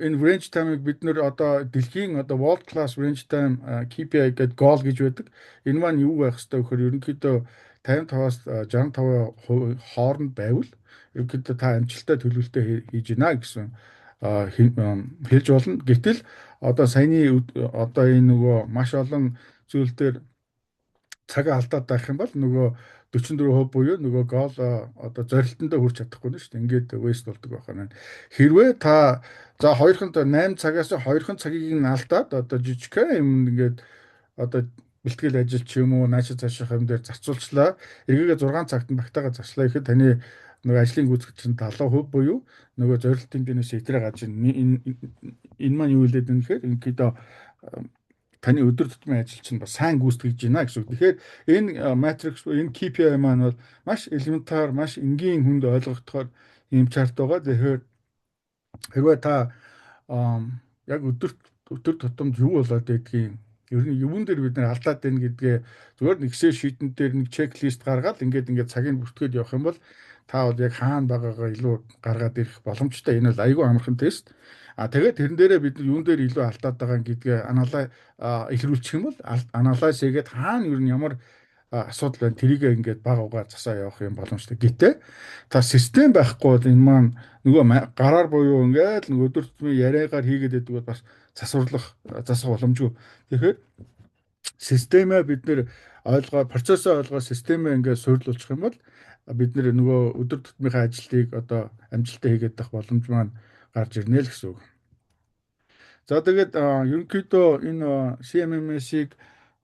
энэ range time-ыг бид нэр одоо дэлхийн одоо world class range time KPI гэдэг goal гэж байдаг. Энэ маань юу байх хэвээр вөхөр ерөнхийдөө 55-аас 65% хооронд байвал ерөнхийдөө та амжилттай төлөвлөлтөө хийж гинэ гэсэн хэлж болно. Гэтэл одоо одоо энэ нөгөө маш олон зүйл дээр цагаа алдаад байх юм бол нөгөө 44% буюу нөгөө гол одоо зорилтондоо хүрч чадахгүй нь шүү дээ. Ингээд waste болдог байх нь. Хэрвээ та за 8 цагаас 2 цагийг нь алдаад одоо жижигхэн юм ингээд одоо бэлтгэл ажил ч юм уу наашид цааших юм дээр зарцуулчлаа. Эргээгээ 6 цагт нь багтаага зарчлаа гэхэд таны нөгөө ажлын гүйцэтгэх чинь 70% буюу нөгөө зорилтын дэнээс итрээ гарч энэ маань юу хэлээд байна гэхээр ерөнхийдөө таны өдөр тутмын ажил чинь бас сайн гүйцэтгэж байна гэсэн үг. Тэгэхээр энэ матрикс энэ KPI маань бол маш элементар, маш энгийн хүнд ойлгогдохоор ийм чарт байгаа. Тэгэхээр хэрвээ та яг өдөр тутамд юу болоод байдгийг ер нь юун дээр бид нэр алдаад байна гэдгээ зүгээр нэг Excel sheet-эн дээр нэг чеклист гаргаад ингээд цагийг бүртгээд явах юм бол та бол яг хаана байгаагаа илүү гаргаад ирэх боломжтой. Энэ бол айгүй амархан тест. Тэгээд тэрэн дээрээ бид юун дээр илүү алдаад байгаа гэдгээ илрүүлчих юм бол анализ хийгээд хаана ер нь ямар асуудал байна тэрийг ингээд баг угаар засаа явах юм боломжтой. Гэтэ та систем байхгүй бол энэ маань нөгөө гараар буюу ингээд нэг өдөр тутмын яриагаар хийгээд байдаг бол бас засварлах боломжгүй. Тэгэхээр системээ бид нэр процессоо системээ ингээд суйрлуулчих юм бол бид нэр нөгөө өдөр тутмынхаа ажлыг одоо амжилттай хийгээд авах боломж маань гарч ирнэ л гэсэн үг. За тэгээд ерөнхийдөө энэ CMMS-ийг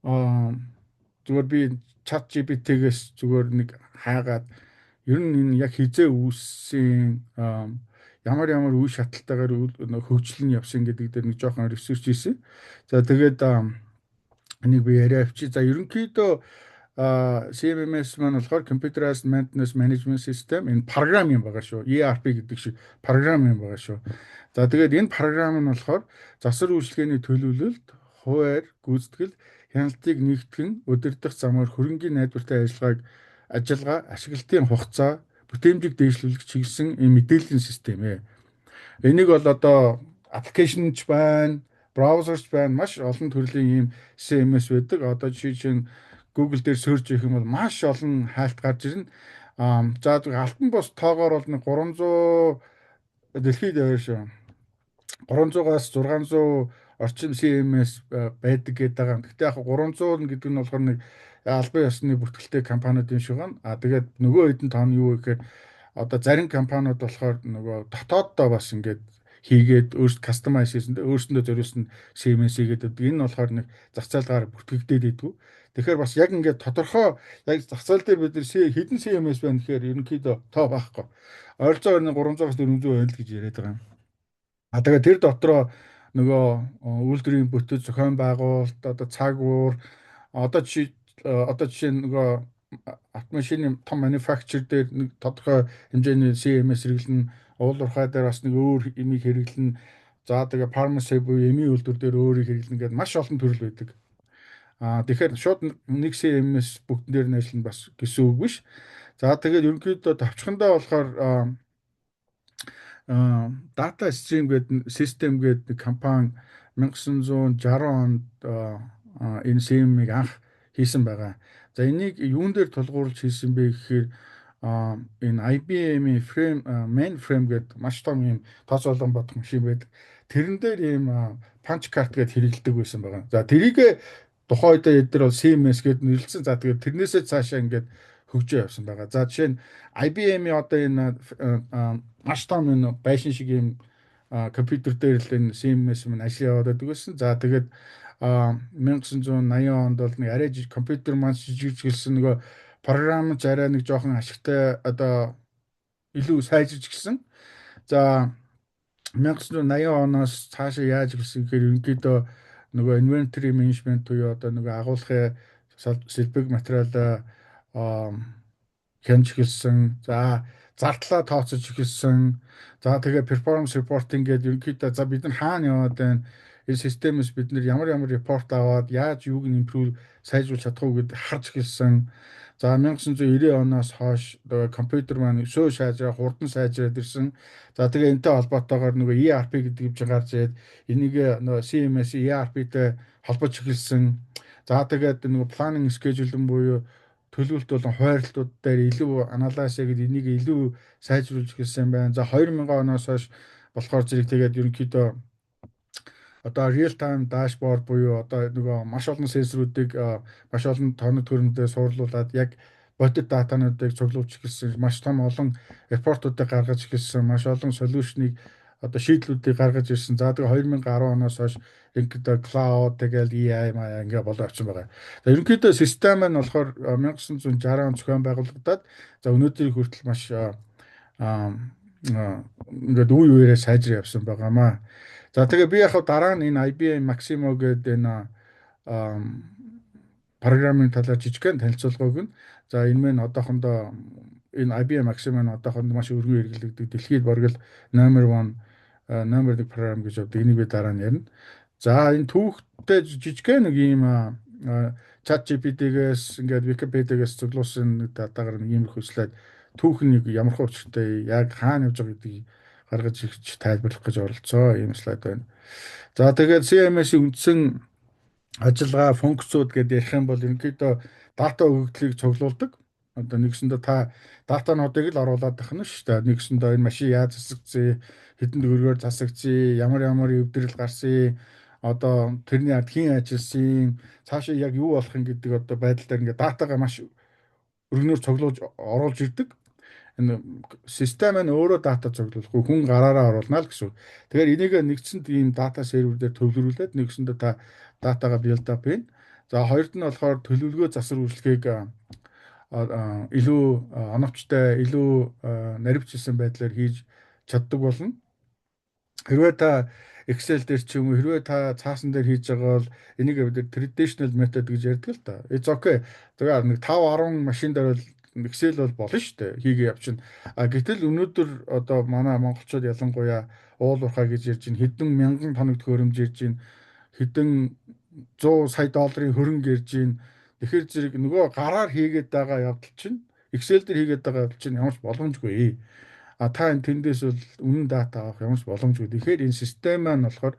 зүгээр би чат GPT-гээс зүгээр нэг хаагаад ер нь энэ яг хизээ үүссэн ямар үе шатлалтайгаар хөгжил нь явсан гэдэг дээр нэг жоохон ресерч хийсэн. За тэгээд энийг би яриа авчи. За ерөнхийдөө CMMS маань болохоор Computerized Maintenance Management System энэ програм юм байгаа шүү. ERP гэдэг шиг програм юм байгаа шүү. За тэгээд энэ програм нь болохоор засвар үйлчилгээний төлөвлөлт, хуваар, гүйцэтгэл, хяналтыг нэгтгэн удирдах замаар хөрөнгийн найдвартай ажиллагаа, ашиглалтын хугацаа, бүтээмжийг дэвшлүүлэх чиглэсэн энэ мэдээллийн систем ээ. Энийг бол одоо аппликейшнч байна, браузерч байна, маш олон төрлийн ийм CMS байдаг. Одоо жишээ нь Google дээр search хийх юм бол маш олон хайлт гарч ирнэ. За алтан бос тоогоор бол нэг 300 дэлхийд аваар шүү. 300-аас 600 орчим CMS байдаг гэдэг байгаа. Гэхдээ яг 300 гэдэг нь болохоор нэг албан ёсны бүртгэлтэй компаниуд юм шиг байна. Тэгээд нөгөө хэдэн тоон юу гэхээр одоо зарим компаниуд болохоор нөгөө дотооддоо бас ингээд хийгээд өөрсдөө кастомайз хийсэн, өөрсөндөө зориулсан CMS хийгээд байдаг. Энэ нь болохоор нэг зах зээлгаар бүртгэгдээд идэв. Тэгэхээр бас яг ингээд тодорхой яг зах зээл дээр бид хэдэн CMS байна гэхээр ерөнхийдөө тоо байхгүй. Ойролцоогоор 300-аас 400 байна л гэж яриад байгаа юм. Тэгээд тэр дотроо нөгөө үйлдвэрийн бүтэц зохион байгуулалт одоо цаг уур одоо жишээ нөгөө автомашины том манufacturer дээр нэг тодорхой хэмжээний CMS хэрэглэн уулуурхай дээр бас нэг өөр имийг хэрэглэн за тэгээ pharmacy буюу эмийн үйлдвэр дээр өөрийг хэрэглэн гэдэг маш олон төрөл байдаг. Тэгэхээр шууд нэг CMS бүгдэн дээр нь ажиллана бас гэсэн үг биш. За тэгээд ерөнхийдөө товчхондоо болохоор дата стрим гэдэг систем гэдэг компани 1960 онд энэ CM-ийг анх хийсэн байгаа. За энийг юун дээр тулгуурлаж хийсэн бэ гэхээр энэ IBM-ийн mainframe гэдэг маш том юм тооцоолон бодох машин байдаг. Тэрэн дээр ийм punch card гэдээ хэрэгэлдэг байсан байгаа. За тэрийг тухайн үедээ эдгээр бол CMS гэдээ нэрлэлсэн. За тэгээд тэрнээсээ цаашаа ингээд хөгжөө явсан байгаа. За жишээ нь IBM-ийн одоо энэ маш том энэ байшин шиг юм компьютер дээр л энэ CMS мань ажил яваад байдаг байсан. За тэгээд 1980 онд бол нэг арай компьютер маань жижигжилсэн нөгөө програмч арай нэг жоохон ашигтай одоо илүү сайжирч гисэн. За 1980 оноос цаашаа яаж гисэн гэхээр ерөнхийдөө нөгөө inventory management буюу одоо нөгөө агуулгын сэлбэг материалаа хянж эхэлсэн. За зардлаа тооцож эхэлсэн. За тэгээ performance reporting гэдэг ерөнхийдөө за бид нар хаана яваад байна? энэ системээс бид нэр ямар ямар репорт аваад яаж юуг нь импрув сайжруулах чадах уу гэдээ харж эхэлсэн. За 1990 оноос хойш компьютер маань өсөө сайжраа хурдан сайжраад ирсэн. За тэгээ энэтэй холбоотойгоор нөгөө ERP гэдэг юм чинь гарч ирээд энийг нөгөө CMS ERP-тэй холбож эхэлсэн. За тэгээд нөгөө planning schedule буюу төлөвлөлт болон хуваарлтууд дээр илүү анализ хийгээд энийг илүү сайжруулж эхэлсэн байна. За 2000 оноос хойш болохоор зэрэг тэгээд ерөнхийдөө одоо real time dashboard буюу одоо нөгөө маш олон сенсоруудыг маш олон тоног төрөмдөд суурлуулад яг бодит датануудыг цуглуулж эхэлсэн маш том олон репортуудыг гаргаж эхэлсэн маш олон солиушныг одоо шийдлүүдийг гаргаж ирсэн. За тэгээ 2010 оноос хойш ерөнхийдөө cloud тэгэл AI маяг ингээ болоо авсан байгаа. За ерөнхийдөө систем нь болохоор 1960 он зохион байгуулагдаад за өнөөдрийг хүртэл маш ингээд үе үеэрээ сайжраа явсан байгаамаа. За тэгээ би яг дараа нь энэ IBM Maximo гэдэг энэ программын талаар жижигхэн танилцуулгыг нь за энэ мэн одоохондоо энэ IBM Maximo нь одоохондоо маш өргөн хэрэглэгддэг дэлхийд бараг л номер 1 програм гэж боддог. Энийг би дараа нь ярина. За энэ түүхтэй жижигхэн нэг ийм ChatGPT-гээс ингээд Wikipedia-гээс цуглуулсан нэг датагаар нэг иймэрхүү слайд түүх нэг ямар хөө учиртай яг хаана явж байгаа гэдгийг гаргаж ирж тайлбарлах гэж оролцоо ийм слайд байна. За тэгээд CMS-ийн үндсэн ажиллагаа функцүүд гэдээ ярих юм бол ерөнхийдөө дата өгөгдлийг цуглуулдаг. Одоо нэгсэндээ та датануудыг л оруулаад байх нь шүү дээ. Нэгсэндээ энэ машин яаж засагдсан, хэдэн төгрөгөөр засагдсан, ямар өвдрөл гарсан, одоо тэрний ард хэн ажилласан, цаашаа яг юу болох юм гэдэг одоо байдал дээр ингээд датагаа маш өргөнөөр цуглуулж оруулж ирдэг. Энэ систем нь өөрөө дата цуглуулахгүй хүн гараараа оруулна л гэсэн. Тэгэхээр энийг нэгдсэнд ийм дата сервер дээр төвлөрүүлээд нэгсэндээ та датагаа build up ийн. За хоёрд нь болохоор төлөвлөгөө засвар үйлчлэгийг илүү оновчтой, илүү наривчилсан байдлаар хийж чаддаг болно. Хэрвээ та Excel дээр ч юм уу хэрвээ та цаасан дээр хийж байгаа бол энийг traditional method гэж ярьдаг л та. It's okay. Тэгээ нэг 5 10 машин дээр бол Excel бол болно шүү дээ. Хийгээ явчихна. Гэтэл өнөөдөр одоо манай монголчууд ялангуяа уул уурхай гэж ярьж байна. Хэдэн мянган тоног төхөөрөмж ярьж байна. Хэдэн 100 сая долларын хөрөнгө ярьж байна. Тэгэхээр зэрэг нөгөө гараар хийгээд байгаа явдал чинь Excel дээр хийгээд байгаа явдал чинь ямарч боломжгүй. Та энэ тэндээс бол үнэн дата авах ямарч боломжгүй. Тэгэхээр энэ систем маань болохоор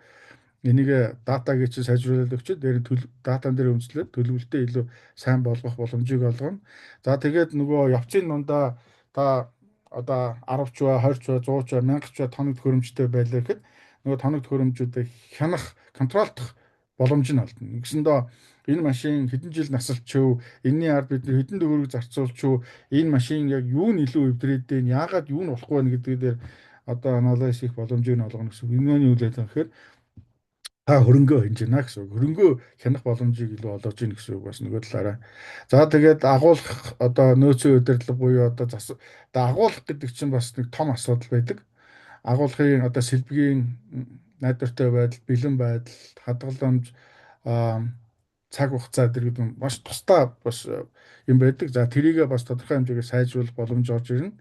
энийг датагийн чинь сайжруулаад өгчөө дээр датан дээр үндэслээд төлөвлөлтөө илүү сайн болгох боломжийг олгоно. За тэгээд нөгөө явцын дундаа та одоо 10 ч ба 20 ч ба 100 ч ба 1000 ч ба тоног төхөөрөмжтэй байлаа гэхэд нөгөө тоног төхөөрөмжүүдийг хянах, контролдох боломж нь олдно. Гэсэндээ энэ машин хэдэн жил насалчив, энэний ард бид хэдэн төгрөг зарцуулчив, энэ машин яг юу нь илүү эвдрээд дээ, яагаад юу нь болохгүй байна гэдэг дээр одоо анализ хийх боломжийг нь олгоно гэсэн. Энэний үйл ажиллагаа гэхээр та хөрөнгөө хинж байна гэсэн үг. Хөрөнгөө хянах боломжийг илүү олгож ийн гэсэн үг бас нөгөө талаараа. За тэгээд агуулгах одоо нөөцийн удирдлага буюу одоо агуулгах гэдэг чинь бас нэг том асуудал байдаг. Агуулгын одоо сэлбэгийн найдвартай байдал, бэлэн байдал, хадгаламж, цаг хугацаа гэдэг нь маш тусдаа бас юм байдаг. За тэрийгээ бас тодорхой хэмжээгээр сайжруулах боломж орж ирнэ.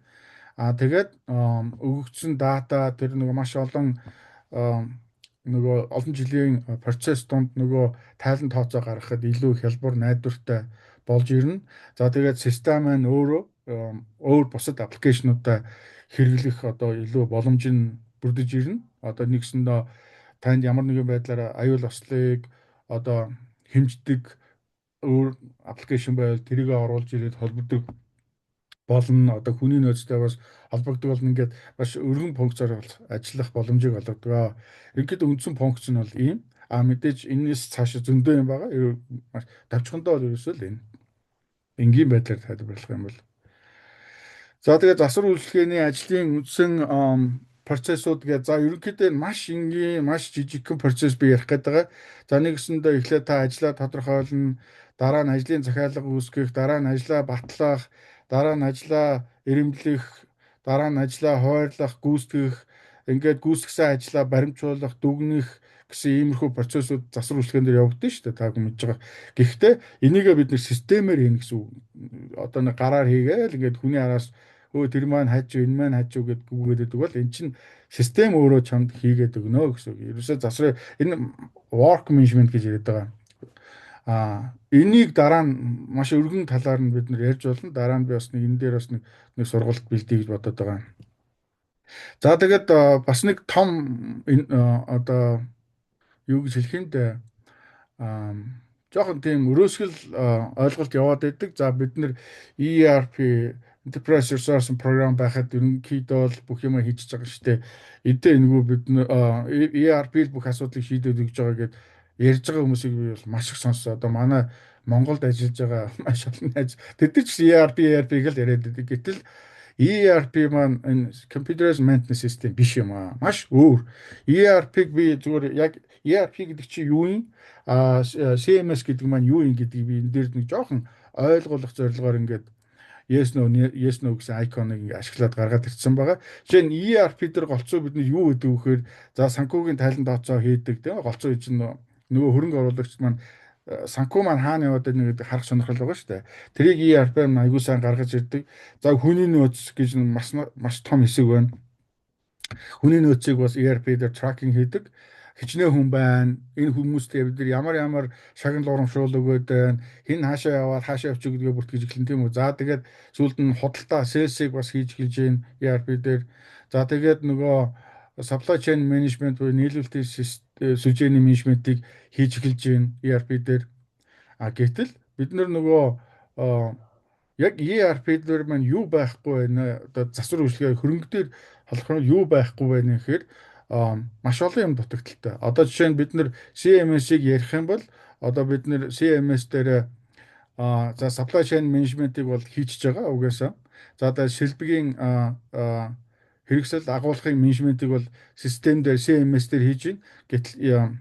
Тэгээд өгөгдсөн дата тэр нөгөө маш олон нөгөө олон жилийн процесс донд нөгөө тайлан тооцоо гаргахад илүү хялбар найдвартай болж ирнэ. За тэгээд систем маань өөрөө өөр бусад аппликейшнуудаа хэрэглэх одоо илүү боломж нь бүрдэж ирнэ. Одоо нэгсэндээ танд ямар нэгэн байдлаар аюул ослыг одоо хэмждэг өөр аппликейшн байвал тэрийг оруулж ирээд холбогддог болно. Одоо хүний нөөцтэй бас холбогддог болно. Ингээд маш өргөн функцээр ажиллах боломжийг олгодог. Ингээд үндсэн функц нь бол ийм. Мэдээж энэс цаашаа зөндөө юм байгаа. Маш давчхандаа бол ерөөсөө л энэ. Энгийн байдлаар тайлбарлах юм бол. За тэгээд засвар үйлчлэгээний ажлын үндсэн процессууд гэж за ерөнхийдөө маш энгийн, маш жижигхэн процесс би ярих гээд байгаа. За нэгсэндээ эхлээд та ажлаа тодорхойлно, дараа нь ажлын захиалга үүсгэх, дараа нь ажлаа батлах, дараа нь ажлаа эрэмблэх, дараа нь ажлаа хуваарлах, гүйцэтгэх, ингээд гүйцэтгсэн ажлаа баримжуулах, дүгнэх гэсэн иймэрхүү процессууд засвар үйлчлэгээн дээр явагдаж шүү дээ. Та хүн мэдж байгаа. Гэхдээ энийгээ бид нэр системээр хийнэ гэсэн үг. Одоо нэг гараар хийгээл ингээд хүний араас тэр маань хайж энэ маань хайж гэдэг гүгээд бол эн чинь систем өөрөө чамд хийгээд өгнө гэсэн үг. Ерөөсөө засвар энэ work management гэж яриад байгаа. Энийг дараа нь маш өргөн талаар нь бид нэр ярьж болно. Дараа нь би бас нэг энэ дээр бас нэг сургалт бэлдээ гэж бодоод байгаа. За тэгээд бас нэг том одоо юу гэж хэлэх юм бэ? Аа жоохон тийм өрөөсгөл ойлголт яваад байдаг. За бид нэр ERP Enterprise Resource Program байхад ерөнхийдөө бол бүх юм хийж байгаа шүү дээ. Эдээ энэгүй бид нэр ERP-л бүх асуудлыг шийдээд өгч байгаа гэдээ ярьж байгаа хүмүүсийг би бол маш их сонссоо. Одоо манай Монголд ажиллаж байгаа маш олон найз тэд нар ч ERP гэл яриад байдаг. Гэтэл ERP маань энэ Computerized Maintenance System биш юм аа. Маш өөр. ERP-г би зүгээр яг ERP гэдэг чинь юу юм? CMS гэдэг маань юу юм гэдгийг би энэ дээр нэг жоохон ойлгуулах зорилгоор ингээд yes no гэсэн айконыг ингээд ашиглаад гаргаад ирсэн байгаа. Жишээ нь ERP дээр голцоо бид юу гэдэг вэхээр за санхүүгийн тайлан дооцоо хийдэг тийм голцоо чинь нөгөө хөрөнгө оруулагч маань санхүү маань хаана яваад байна гэдэг харах сонирхол байгаа шүү дээ. Тэрийг ERP нь аягүй сайн гаргаж ирдэг. За хүний нөөц гэж маш том хэсэг байна. Хүний нөөцийг бас ERP дээр тракинг хийдэг. Хичнээн хүн байна. Энэ хүмүүстэй бид нар ямар шагнал урамшуул өгөөд байна. Хин хаашаа яваад хаашаа явчих гэдгээ бүртгэж эхлэн тийм үү. За тэгээд сүүлд нь худалдаа sales-ийг бас хийж эхэлж байна ERP дээр. За тэгээд нөгөө supply chain management буюу нийлүүлэлтийн сүлжээний менежментийг хийж эхэлж байна ERP дээр. Гэтэл бид нар нөгөө яг ERP дээр маань юу байхгүй байна. Одоо засвар үйлчлэгээ хөрөнгө дээр холбох нь юу байхгүй байна гэхээр маш олон юм дутагдaltaй. Одоо жишээ нь бид нэр CMS-ийг ярих юм бол одоо бид нэр CMS дээр за supply chain management-ийг бол хийчихэж байгаа угаасаа. За одоо шилбэгийн хэрэгсэл агуулгын менежментийг бол систем дээр CMS дээр хийж байна. Гэтэл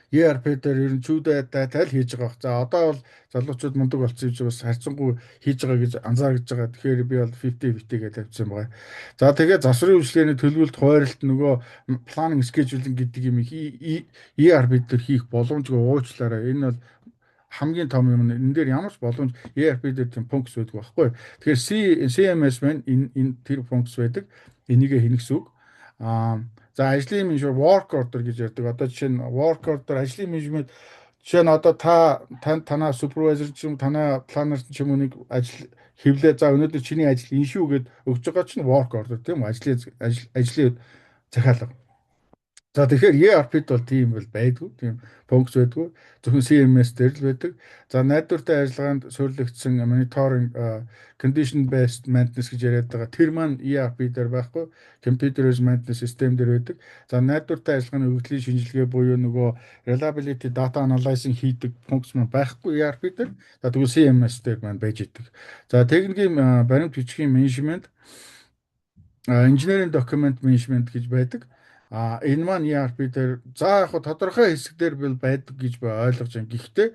ERP дээр ер нь чүүдээ тайл хийж байгаа. За одоо бол залуучууд мундаг болсон юм бас харьцангуй хийж байгаа гэж анзаарч байгаа. Тэгэхээр би бол 50-50 гэж тавьсан байгаа. За тэгээ засварын үйлчлэгээний төлөвлөлт хойролт нөгөө planning scheduling гэдэг юм ERP дээр хийх боломжгүй уучлаарай. Энэ бол хамгийн том юм. Энэ дээр ямар ч боломж ERP дээр тийм функц байдаг байхгүй. Тэгэхээр CMS маань энэ тэр функц байдаг. Энийг хийнэ гэсэн үг. За ажлын менежмент work order гэж ярьдаг. Одоо жишээ нь work order ажлын менежмент жишээ нь одоо танаа супервайзер ч юм танаа планер ч юм уу нэг ажил хэвлээ. За өнөөдөр чиний ажил энэ шүү гэд өгж байгаа чинь work order тийм үү? Ажлын захиалга. За тэгэхээр ERP-д бол тийм бол байдгүй. Тийм функц байдгүй. Зөвхөн CMS дээр л байдаг. За найдвартай ажиллагаанд суурилагдсан monitoring condition based maintenance гэж яриад байгаа. Тэр маань ERP дээр байхгүй. Computerized maintenance system дээр байдаг. За найдвартай ажиллагааны өгөгдлийн шинжилгээ буюу нөгөө reliability data analyzing хийдэг функц маань байхгүй ERP дээр. За тэгвэл CMS дээр маань байж идэг. За техникийн баримт бичгийн менежмент engineering document management гэж байдаг. Энэ маань ERP дээр за яг тодорхой хэсгээр бол байдаг гэж би ойлгож байна. Гэхдээ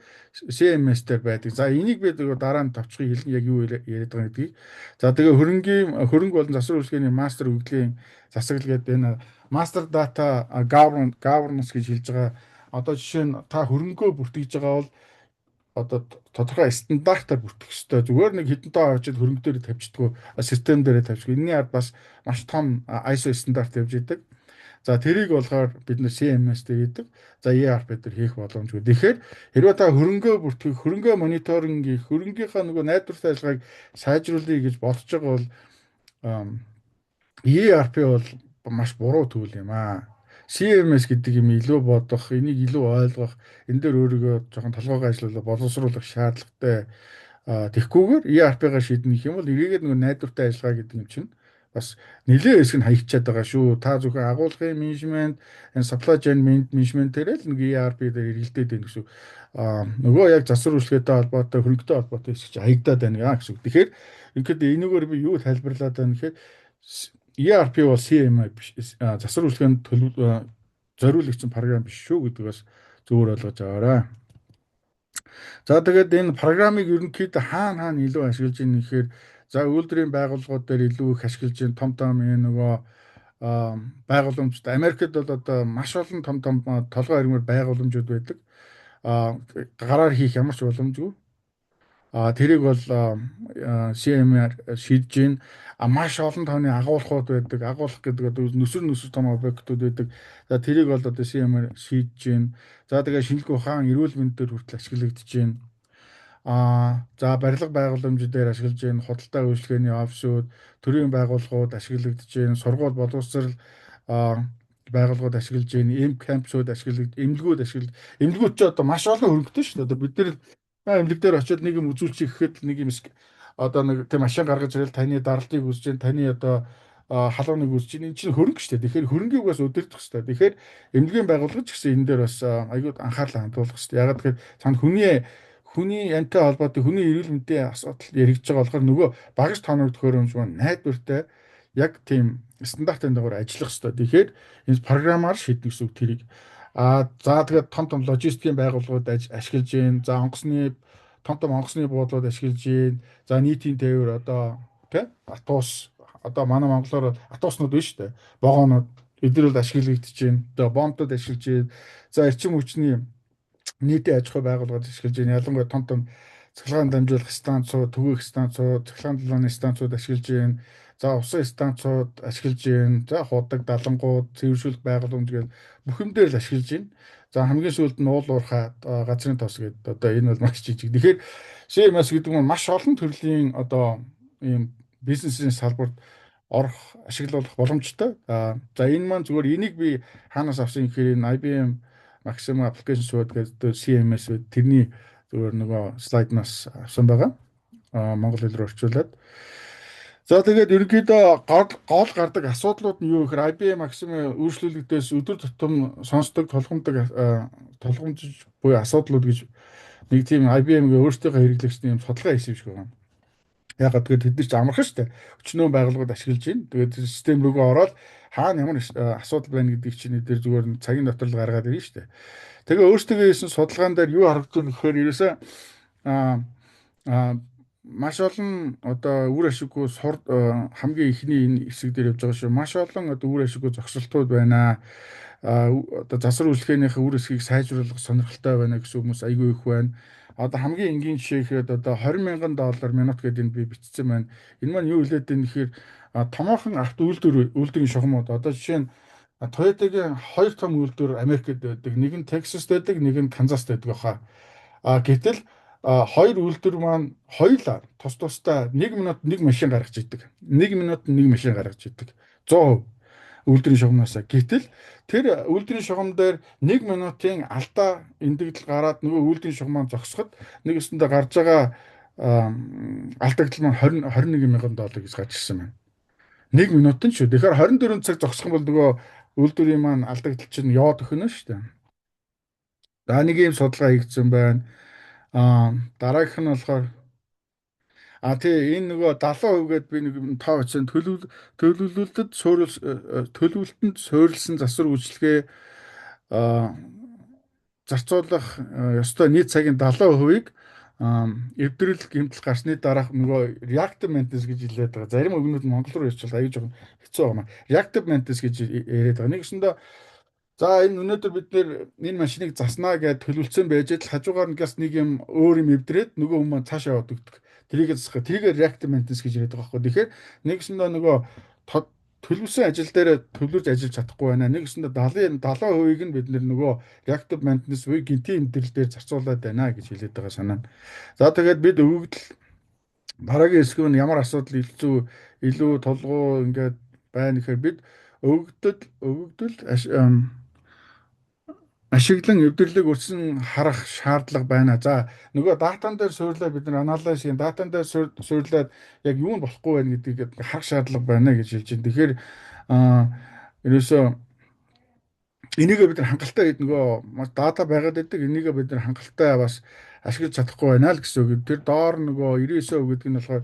CMS дээр байдаг. За энийг би дараа нь тавчхыг хэлнэ яг юу яриад байгаа гэдгийг. За тэгээ хөрөнгө болон засвар үйлчлэгээний мастер өгөгдлийн засаглал гэдэг энэ master data governance гэж хэлж байгаа. Одоо жишээ нь та хөрөнгөө бүртгэж байгаа бол одоо тодорхой стандартаар бүртгэх ёстой. Зүгээр нэг хэдэн тоо авчид хөрөнгө дээр тавьчихдгүй систем дээр тавьчихгүй. Энэний ард бас маш том ISO стандарт явж идэг. За тэрийг болохоор бид нэр CMS дээр хийдэг. За ERP дээр хийх боломжгүй. Тэгэхээр хэрвээ та хөрөнгөө бүртгэх, хөрөнгөө мониторинг хийх, хөрөнгийнхаа нөгөө найдвартай ажиллагааг сайжруулъя гэж бодож байгаа бол ERP бол маш буруу төв юм аа. CMS гэдэг юм илүү бодох, энийг илүү ойлгох, энэ дээр өөрийгөө жоохон толгойгоо ажиллуулах, боловсруулах шаардлагатай. Тэгхгүйгээр ERP-гаар шийднэ гэх юм бол эргээд нөгөө найдвартай ажиллагаа гэдэг юм чинь бас нэлээд хэсэг нь хаягчаад байгаа шүү. Та зөвхөн агуулгын менежмент, энэ supply chain менежмент дээр л нэг ERP дээр эргэлдээд байна гэсэн. Нөгөө яг засвар үйлчлэгээтэй холбоотой, хөрөнгөтэй холбоотой хэсэг чинь хаягдаад байна гэсэн. Тэгэхээр ингээд энэгээр би юу тайлбарлаад байна гэхээр ERP бол CMS биш. Засвар үйлчлэгээнд зориулагдсан програм биш шүү гэдэг бас зөвөр ойлгож байгаарай. За тэгээд энэ програмыг ерөнхийдөө хаана илүү ашиглаж байгаа нэхээр за үйлдвэрийн байгууллагууд дээр илүү их ашиглаж байгаа том нөгөө байгууламжууд Америкт бол одоо маш олон том толгой ирмээр байгууламжууд байдаг. Гараар хийх ямар ч боломжгүй. Тэрийг бол CMR шийдэж гин. Маш олон тооны агуулгууд байдаг. Агуулга гэдэг одоо нүсэр том объектууд байдаг. За тэрийг бол одоо CMR шийдэж гин. За тэгээ шинжилгээ ухаан эрүүл мэндээр хүртэл ашиглагдаж гин. За барилга байгууламж дээр ашиглаж байна. Худалдаа үйлчлэгээний офисууд, төрийн байгууллагууд ашиглагдаж байна. Сургууль боловсрал а, байгууллагууд ашиглаж байна. Кампусууд ашиглаж, эмнэлгүүд ашиглаж. Эмнэлгүүд ч одоо маш олон хөрөнгөтэй шүү дээ. Одоо бид нэр эмнэлэг дээр очиод нэг юм үзүүлчих гэхэд нэг юм одоо нэг тийм машин гаргаж ирэл таны даралтыг үзэж байна. Таны одоо халууныг үзэж байна. Энэ чинь хөрөнгө шүү дээ. Тэгэхээр хөрөнгийг бас удирдах хэрэгтэй. Тэгэхээр эмнэлгийн байгууллага ч гэсэн энэ дээр бас аягүй анхаарлаа хандуулах хэрэгтэй. Ягаад гэхээр цаана хүний янтай холбоотой хүний эрүүл мэндийн асуудал яригдж байгаа болохоор нөгөө багаж тооног төхөөрөмж маань найдвартай яг тийм стандартын дагуур ажиллах хэрэгтэй. Тэгэхээр энэ програмаар шийднэ гэсэн үг тэрийг. За тэгээд том том логистикийн байгууллагууд ашиглаж байна. За том том онгоцны буудлууд ашиглаж байна. За нийтийн тээвэр одоо тий атус одоо манай монголоор атуснууд биш үү? Вагонууд эдгээр бол ашиглагдаж байна. Одоо бомбууд ашиглаж байна. За эрчим хүчний нийтийн аж ахуй байгууллагууд ашиглаж байна. Ялангуяа том том цахилгаан дамжуулах станцууд, түгээх станцууд, цахилгаан далааны станцууд ашиглаж байна. За усан станцууд ашиглаж байна. За худаг, далангууд, цэвэршүүлэх байгууламж гээд бүх юм дээр л ашиглаж байна. За хамгийн сүүлд нь уул уурхай газрын тос гэдэг одоо энэ бол маш жижиг. Тэгэхээр CMS гэдэг нь маш олон төрлийн одоо ийм бизнесийн салбарт орох, ашиглуулах боломжтой. За энэ маань зүгээр энийг би хаанаас авсан гэхээр энэ IBM Maxima Application Suite гэдэг CMS үү тэрний зүгээр нөгөө слайднаас авсан байгаа. Монгол хэл рүү орчуулад. За тэгээд ерөнхийдөө гол гардаг асуудлууд нь юу гэхээр IBM Maxima үйлчлүүлэгдээс өдөр тутам сонсдог толгомжиж буй асуудлууд гэж нэг тийм IBM-ийн өөрсдийнхөө хэрэглэгчний юм судалгаа хийсэн юм шиг байна. Ягаад гэвэл тэд нар ч амархан шүү дээ. Өчнөө байгууллагууд ашиглаж байна. Тэгээд систем рүүгээ ороод хаана ямар асуудал байна гэдгийг чинь эдгээр зүгээр цагийн дотор л гаргаад ирнэ шүү дээ. Тэгээ өөрсдөө хийсэн судалгаан дээр юу харагдаж байна гэхээр ерөөсөө аа аа маш олон одоо үр ашиггүй хамгийн ихний энэ хэсэг дээр явж байгаа шүү. Маш олон одоо үр ашиггүй зогсолтууд байна. Одоо засвар үйлчлэгээнийхээ үр ашгийг сайжруулах сонирхолтой байна гэсэн хүмүүс айгүй их байна. Одоо хамгийн энгийн жишээ ихэд одоо $20,000 минут гэдэг энэ би бичсэн байна. Энэ маань юу хэлээд байна гэхээр томоохон үйлдвэрийн шугамуд одоо жишээ нь Toyota-гийн хоёр том үйлдвэр Америкт байдаг. Нэг нь Texas байдаг, нэг нь Канзаст байдаг баха. Гэтэл хоёр үйлдвэр маань хоёулаа тус тусдаа 1 минут нэг машин гаргаж идэг. 1 минут нэг машин гаргаж идэг. 100% үйлдвэрийн шугамнаас. Гэтэл тэр үйлдвэрийн шугам дээр 1 минутын алдаа эндэгдэл гараад нөгөө үйлдвэрийн шугамаа зогсоход нэг өсөндө гарч байгаа алдагдал маань $21,000 гэж гарч ирсэн байна. 1 минутын шүү. Тэгэхээр 24 цаг зогсох юм бол нөгөө үйлдвэрийн маань алдагдал чинь яваад өгнө шүү дээ. За нэг юм судалгаа хийгдсэн байна. Дараагийнх нь болохоор тий энэ нөгөө 70% гээд би нэг тоо бичсэн төлөвлөлтөнд суурилсан засвар үйлчилгээ зарцуулах ёстой нийт цагийн 70%-ийг эвдрэл гэмтэл гарсны дараах нөгөө reactive maintenance гэж хэлээд байгаа. Зарим үгнүүд монгол руу ирчихвэл аюул жоохон хэцүү байна. Reactive maintenance гэж яриад байгаа. Нэгсэндээ за энэ өнөөдөр бид энэ машиныг заснаа гэж төлөвлөсөн байж л хажуугаар нь газ нэг юм өөр юм эвдрээд нөгөө хүмүүс цаашаа яваад өгдөг. Тэрийг засах. Тэрийг reactive maintenance гэж яриад байгаа байхгүй. Тэгэхээр нэгсэндээ нөгөө төлөвлөсөн ажил дээр төлөвлөж ажиллаж чадахгүй байна. Нэгсэндээ 70%-ийг нь бид нөгөө reactive maintenance буюу гинтийн эвдрэл дээр зарцуулаад байна гэж хэлээд байгаа санаа. За тэгээд бид өгөгдөл дараагийн хэсэг нь ямар асуудал илүү тулгуу ингээд байна гэхээр бид өгөгдөл ашиглан эвдэрлэг өрсөн харах шаардлага байна. За нөгөө датан дээр суурлаад бид нар анализ хийн датан дээр суурлаад яг юу нь болохгүй байна гэдгийг харах шаардлага байна гэж хэлж байна. Тэгэхээр ерөөсөө энийг бид нар хангалттай нөгөө дата байгаад байдаг. Энийг бид нар хангалттай бас ашиглаж чадахгүй байна л гэсэн үг. Тэр доор нөгөө 99% гэдэг нь болохоор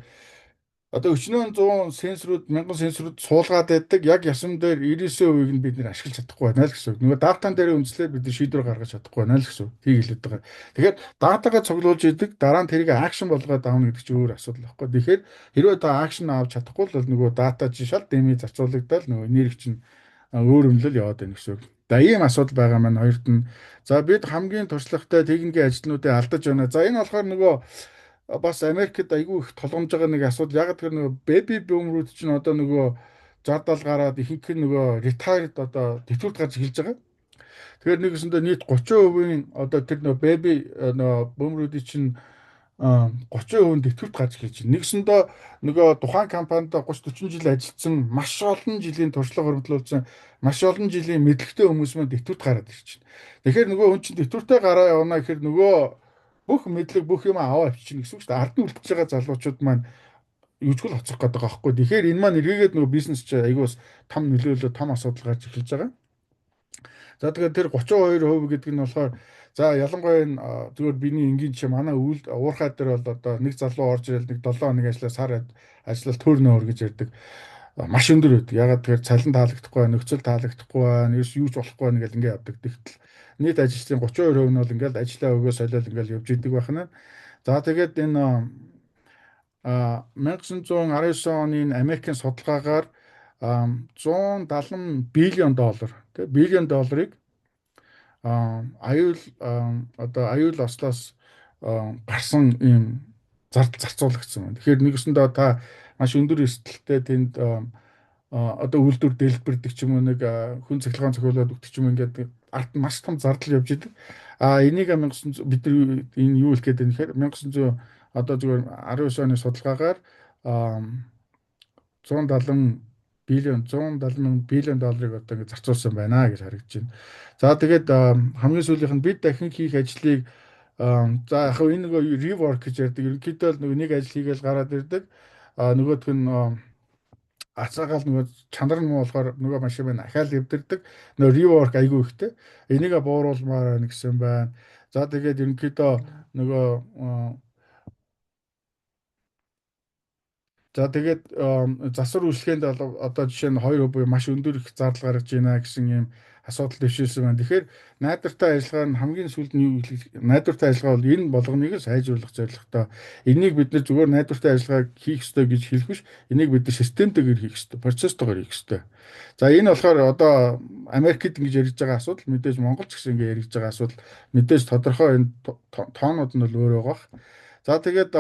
одоо өчнөө 100 сенсорууд 1000 сенсорууд суулгаад байдаг. Яг ясам дээр 99%-ийг нь бид нэр ашиглаж чадахгүй байна л гэсэн үг. Нөгөө датан дээр үндэслээд бид шийдвэр гаргаж чадахгүй байна л гэсэн үг. Тийг хэлээд байгаа. Тэгэхээр датагаа цуглуулж идэг дараа нь тэрийг акшн болгоод аавна гэдэг чинь өөр асуудал байхгүй. Тэгэхээр хэрвээ та акшн авч чадахгүй бол нөгөө дата чинь шал дэмий зарцуулагдаад нөгөө энерги чинь өөр өмлөл яваад байна гэсэн үг. За ийм асуудал байгаа маань хоёрт нь. За бид хамгийн туршлагатай техникийн ажилтнуудыг алдаж байна. За энэ болохоор нөгөө бас Америкт айгүй их толгомж байгаа нэг асуудал. Яг тэр нөгөө бэби бүүмрүүд чинь одоо нөгөө 60 70 гараад ихэнх нь нөгөө retired одоо тэтгэврт гарч эхэлж байгаа. Тэгэхээр нэгсэндээ нийт 30%-ийн одоо тэр нөгөө бэби нөгөө бүүмрүүдийн чинь 30% нь тэтгэврт гарч эхэлж байна. Нэгсэндээ нөгөө тухайн компанид 30 40 жил ажилласан маш олон жилийн туршлага хөрвүүлсэн маш олон жилийн мэдлэгтэй хүмүүс маань тэтгэврт гараад ирж байна. Тэгэхээр нөгөө хүн чинь тэтгэвртээ гараа явна гэхээр нөгөө бүх мэдлэг бүх юм аваа авчихна гэсэн үг шүү дээ. Ард нь үлдчихэж байгаа залуучууд маань юужгүй л хоцрох гээд байгаа байхгүй. Тэгэхээр энэ маань эргээгээд нөгөө бизнес чи айгүй бас том нөлөөлөө том асуудал гарч эхэлж байгаа. За тэгээд тэр 32% гэдэг нь болохоор за ялангуяа энэ зүгээр биний энгийн жишээ манай уурхай дээр бол одоо нэг залуу орж ирэл нэг 7 хоног ажиллаа сар ажиллал төрнө гэж ярьдаг. Маш өндөр байдаг. Ягаад тэгэхээр цалин таалагдахгүй, нөхцөл таалагдахгүй, ерөөс юу ч болохгүй нэг л ингэ явдаг. Тэгтэл нийт ажилчдын 32% нь бол ингээл ажиллаа өгөө солиод ингээл явж идэг байна. За тэгээд энэ 1919 оны Америкийн судалгаагаар 170 биллион доллар тий биллион долларыг аюул одоо аюул ослоос гарсан ийм зардал зарцуулагдсан байна. Тэгэхээр нэгсэндээ та маш өндөр эрсдэлтэй тэнд одоо үйлдвэр дэлбэрдэг ч юм уу нэг хүн цахилгаан зохиолоод өгдөг ч юм ингээд ард нь маш том зардал явж идэг. Энийг 1900 бид нар энэ юу хэлэх гээд байна гэхээр 1900 одоо зүгээр 19 оны судалгаагаар 170 мянган биллион долларыг одоо ингэ зарцуулсан байна гэж харагдаж байна. За тэгээд хамгийн сүүлийнх нь бид дахин хийх ажлыг за яг хөө энэ нөгөө rework гэж ярьдаг. Ерөнхийдөө л нэг ажил хийгээл гараад ирдэг. Нөгөөх нь ацаагаал нөгөө чанар нь болохоор нөгөө машин байна ахаал эвдэрдэг. Нөгөө rework айгүй ихтэй. Энийг бууруулмаар байна гэсэн байна. За тэгээд ерөнхийдөө нөгөө за тэгээд засвар үйлчлэгээнд одоо жишээ нь 2% буюу маш өндөр их зардал гаргаж байна гэсэн юм асуудал дэвшүүлсэн байна. Тэгэхээр найдвартай ажиллагаа нь хамгийн сүүлд нь юу хэлэх найдвартай ажиллагаа бол энэ болгоныг сайжруулах зорилготой. Энийг бид нар зүгээр найдвартай ажиллагаа хийх ёстой гэж хэлэх биш. Энийг бид нар системтэйгээр хийх ёстой, процесстойгоор хийх ёстой. За энэ болохоор одоо Америкт ингэж ярьж байгаа асуудал мэдээж Монголч гэсэн ингэ ярьж байгаа асуудал мэдээж тодорхой энэ тоонууд нь бол өөр байгаа. За тэгээд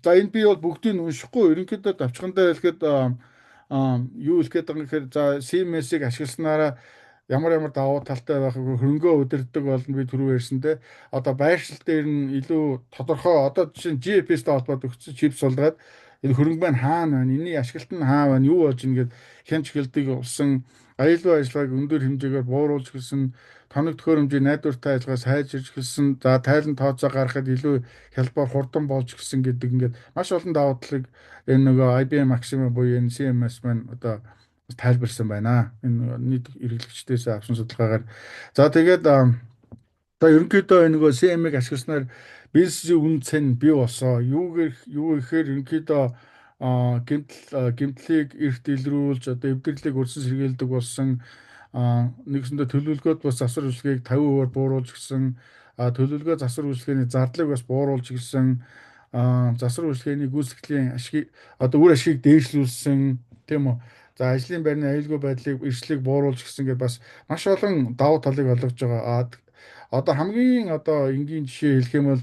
за энэ би бол бүгдийг уншихгүй ерөнхийдөө давчхандаа хэлэхэд юу хэлэх гээд байгаа юм гэхээр за CMS-ийг ашигласнараа ямар давуу талтай байх вэ хөрөнгөө удирддаг болно би түрүү ярьсантэй одоо байршил дээр нь илүү тодорхой одоо жишээ нь GPS-тэй холбоотой өгсөн чипс сулгаад энэ хөрөнгө маань хаана байна энэний ашиглалт нь хаа байна юу болж ийн гэд хянч гэлдэг болсон аюулгүй ажиллагааг өндөр хэмжээгээр бууруулж эхэлсэн тоног төхөөрөмжийн найдвартай ажиллагаа сайжирч эхэлсэн за тайлан тооцоо гаргахад илүү хялбар хурдан болж эхэлсэн гэдэг ингээд маш олон давуу талыг энэ нөгөө IBM Maxima буюу энэ CMS маань одоо тайлбарсан байна. Энэ нийт эрхлэгчдээс авсан судалгаагаар. За тэгээд одоо ерөнхийдөө энэ нөгөө CM-ийг ашигласнаар бизнесийн үн цэн бий болсоо. Юу гэхээр ерөнхийдөө гэмтлийг эрт илрүүлж одоо эвдэрлийг өрсөн сэргийлдэг болсон нэгсэндээ төлөвлөгөөд бас засвар үйлчлэгийг 50% бууруулж гисэн төлөвлөгөө засвар үйлчлэгээний зардлыг бас бууруулж гисэн засвар үйлчлэгээний гүйцэтгэлийн ашиг одоо үр ашгийг дээшлүүлсэн тийм үү. За ажлын байрны аюулгүй байдлыг эрсдлийг бууруулж гисэн гэдээ бас маш олон давуу талыг олгож байгаа. Одоо хамгийн одоо энгийн жишээ хэлэх юм бол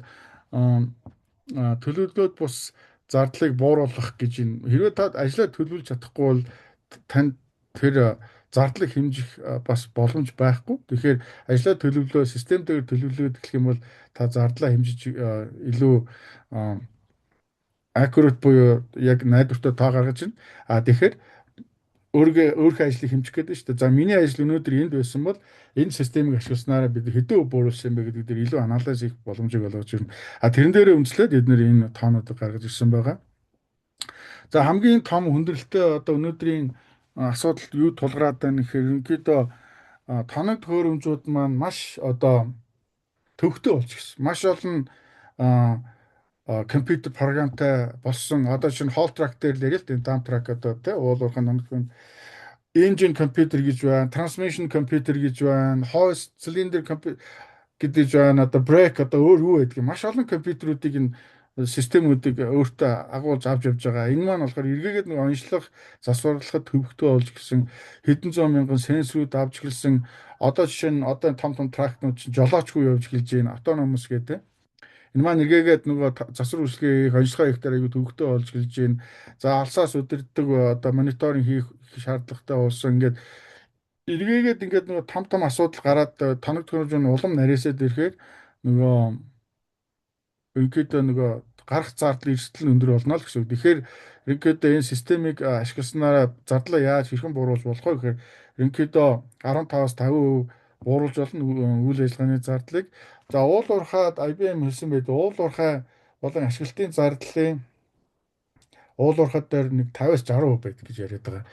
төлөвлөгөөд бус зардлыг бууруулах гэж юм. Хэрвээ та ажлаа төлөвлөж чадахгүй бол танд тэр зардлыг хэмжих бас боломж байхгүй. Тэгэхээр ажлаа төлөвлөө системтэйгээр төлөвлөөд гэх юм бол та зардлаа хэмжиж илүү accurate буюу яг найдвартай тоо гаргаж байна. Тэгэхээр өөрийнхөө ажлыг хэмжих гэдэг нь шүү дээ. За миний ажил өнөөдөр энд байсан бол энэ системийг ашигласнараа бид хэдэн бууруулсан юм бэ гэдэг дээр илүү анализ хийх боломжийг олгож ирнэ. Тэрэн дээрээ үндэслээд бид нэр энэ тоонуудыг гаргаж ирсэн байгаа. За хамгийн том хүндрэлтэй одоо өнөөдрийн асуудал юу тулгараад байна гэхээр ерөнхийдөө тоног төхөөрөмжүүд маань маш одоо төвхтэй болж гисэн. Маш олон компьютер програмтай болсон. Одоо чинь haul track дээр л ярил л дээ dump track одоо тий уулуурхайн номлох engine computer гэж байна, transmission computer гэж байна, hoist cylinder computer гэдэг байна. Одоо brake одоо өөр юу байдаг юм. Маш олон компьютеруудыг энэ системүүдийг өөртөө агуулж авч явж байгаа. Энэ маань болохоор эргээгээд нэг онцлог засварлахад төвөгтэй болж гисэн хэдэн зуун мянган сенсорууд авч эхэлсэн. Одоо жишээ нь одоо том трактнууд чинь жолоочгүй явж эхэлж байна. Автономос гэдэг. Энэ маань эргээгээд нөгөө засвар үйлчлэгээ хийх, ажиллагаа хийх дээр аягүй төвөгтэй болж гэлж байна. За алсаас удирддаг одоо мониторинг хийх шаардлагатай болсон. Ингээд эргээгээд ингээд нөгөө том том асуудал гараад тоног төхөөрөмж улам нарийсаад ирэхээр нөгөө ерөнхийдөө нөгөө гарах зардал эрсдэл нь өндөр болно л гэсэн үг. Тэгэхээр ерөнхийдөө энэ системийг ашигласнараа зардлаа яаж хэрхэн бууруулж болох вэ гэхээр ерөнхийдөө 15-аас 50% бууруулж болно үйл ажиллагааны зардлыг. За уул уурхайд IBM хэлсэн байд уул уурхай болон ашиглалтын зардлын уул уурхайд дээр нэг 50-аас 60% байдаг гэж яриад байгаа.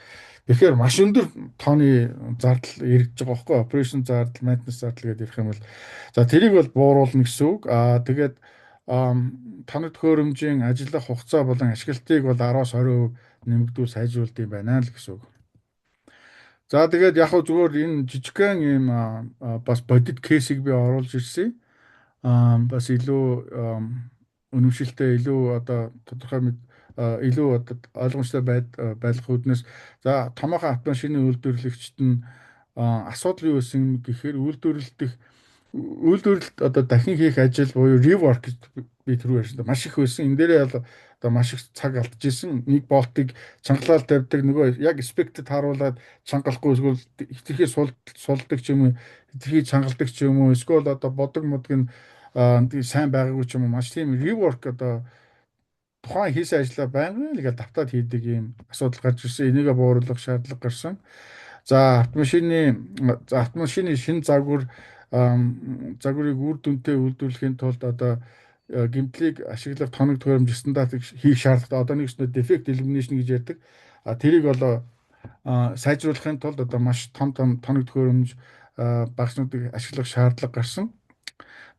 Тэгэхээр маш өндөр тооны зардал эргэж байгаа байхгүй операшн зардал, maintenance зардал гэдээ ярих юм бол за тэрийг бол бууруулна гэсэн үг. Тэгээд тоног төхөөрөмжийн ажиллах хугацаа болон ашиглалтыг бол 10-аас 20% нэмэгдүүл сайжруулдаг юм байна л гэсэн үг. За тэгээд яг хөө зүгээр энэ жижигхэн ийм бас бодит кейсийг би оруулж ирсэн. Бас илүү үнэмшилтэй, илүү одоо тодорхой илүү одоо ойлгомжтой байх үүднээс за томоохон автомашины үйлдвэрлэгчид нь асуудал юу байсан гэхээр үйлдвэрлэлт одоо дахин хийх ажил буюу rework гэж би түрүү ярьсан. Маш их байсан. Энэ дээрээ одоо маш их цаг алдчихсан. Нэг болтыг чангалал тавьдаг нөгөө яг спектэд харуулад чангалахгүй эсвэл хитрхи сулдаг ч юм уу, хитрхи чангалдаг ч юм уу, эсвэл одоо бодог модог нь сайн байгаагүй ч юм уу. Маш тийм rework одоо тухайн хийсэн ажлаа байнгын л давтаад хийдэг юм асуудал гарч ирсэн. Энийгээ бууруулах шаардлага гарсан. За автомашины шин загварыг үр дүнтэй үйлдвэрлэхийн тулд одоо гэмтлийг ашиглах тоног төхөөрөмж стандартыг хийх шаардлагатай. Одоо нэг ч defect elimination гэж ярьдаг. Тэрийг болоо сайжруулахын тулд одоо маш том тоног төхөөрөмж багцнуудыг ашиглах шаардлага гарсан.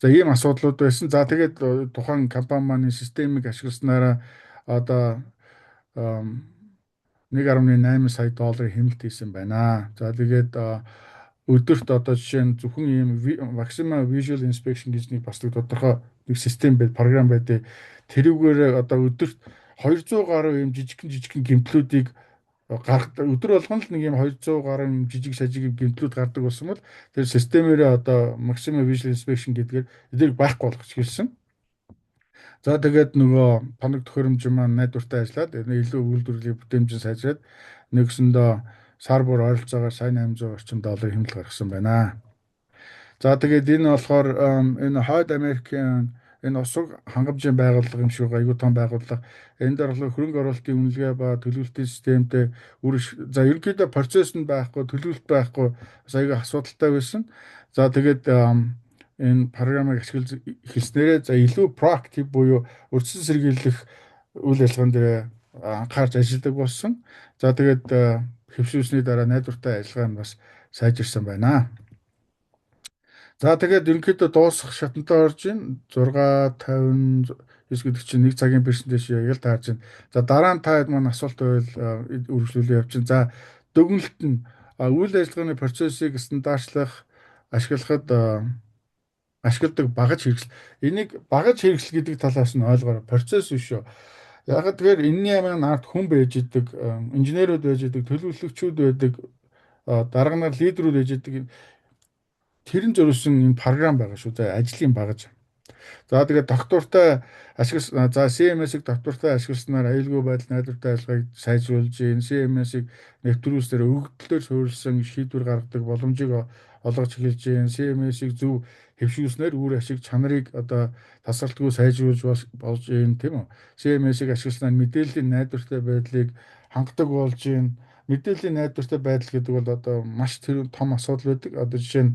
За ийм асуудлууд байсан. За тэгээд тухайн компани маань системийг ашигласнараа одоо 1.8 сая долларын хэмнэлт хийсэн байна. За тэгээд өдөрт одоо жишээ нь зөвхөн ийм maximum visual inspection гэж нэг бас тодорхой нэг систем програм байдаг. Тэрүүгээр одоо өдөрт 200 гаруй ийм жижигхэн гэмтлүүдийг гаргадаг. Өдөр болгоно л нэг ийм 200 гаруй жижиг сажиг гэмтлүүд гардаг болсон бол тэр системээрээ одоо maximum visual inspection гэдгээр эдгээр байхгүй болгож хэлсэн. За тэгээд нөгөө тоног төхөөрөмж маань найдвартай ажиллаад илүү үйлдвэрлэлийн бүтээмжийн сайжраад нэгсэндээ сар бүр ойролцоогоор сая 800 орчим доллар хэмнэлт гаргасан байна. За тэгээд энэ болохоор энэ Хойд Америкийн энэ усаг хангамжийн байгууллага юм шиг аюул том байгууллага. Энэ дээр болохоор хөрөнгө оруулалтын үнэлгээ ба төлөвлөлтийн системтэй за ерөнхийдөө процесс нь байхгүй, төлөвлөлт байхгүй бас аюул асуудалтай байсан. За тэгээд энэ програмыг ашиглаж эхэлснээрээ за илүү proactive буюу урьдчилан сэргийлэх үйл ажиллагаан дээр анхаарч ажилладаг болсон. За тэгээд хэвшүүлсний дараа найдвартай ажиллагаа нь бас сайжирсан байна. За тэгээд ерөнхийдөө дуусах шатантай орж ийн 6:59 гэдэг чинь 1 цагийн персентэж яг л таарж байна. За дараа нь та хэд маань асуулт байвал үргэлжлүүлээ явчихна. За дүгнэлт нь үйл ажиллагааны процессыг стандартчлах ашигладаг багаж хэрэгсэл. Энийг багаж хэрэгсэл гэдэг талаас нь ойлгоорой. Процесс биш шүү. Яг тэгэхээр энэний маань ард хүн байж идэг, инженерүүд байж идэг, төлөвлөгчүүд байдаг, дарга нар лидерүүд байж идэг. Тэрэн зориулсан энэ програм байгаа шүү. За ажлын багаж. За тэгээд доктортой CMS-ийг доктортой ашигласнаар аюулгүй байдал найдвартай ажиллагааг сайжруулж, CMS-ийг нэвтрүүлснээр өгөгдлөөр суурилсан шийдвэр гаргадаг боломжийг олгож эхэлж, CMS-ийг зөв хэвшүүлснээр үр ашиг чанарыг одоо тасралтгүй сайжруулж болж юм тийм үү. CMS-ийг ашигласнаар мэдээллийн найдвартай байдлыг хангадаг болж юм. Мэдээллийн найдвартай байдал гэдэг бол одоо маш том асуудал байдаг. Одоо жишээ нь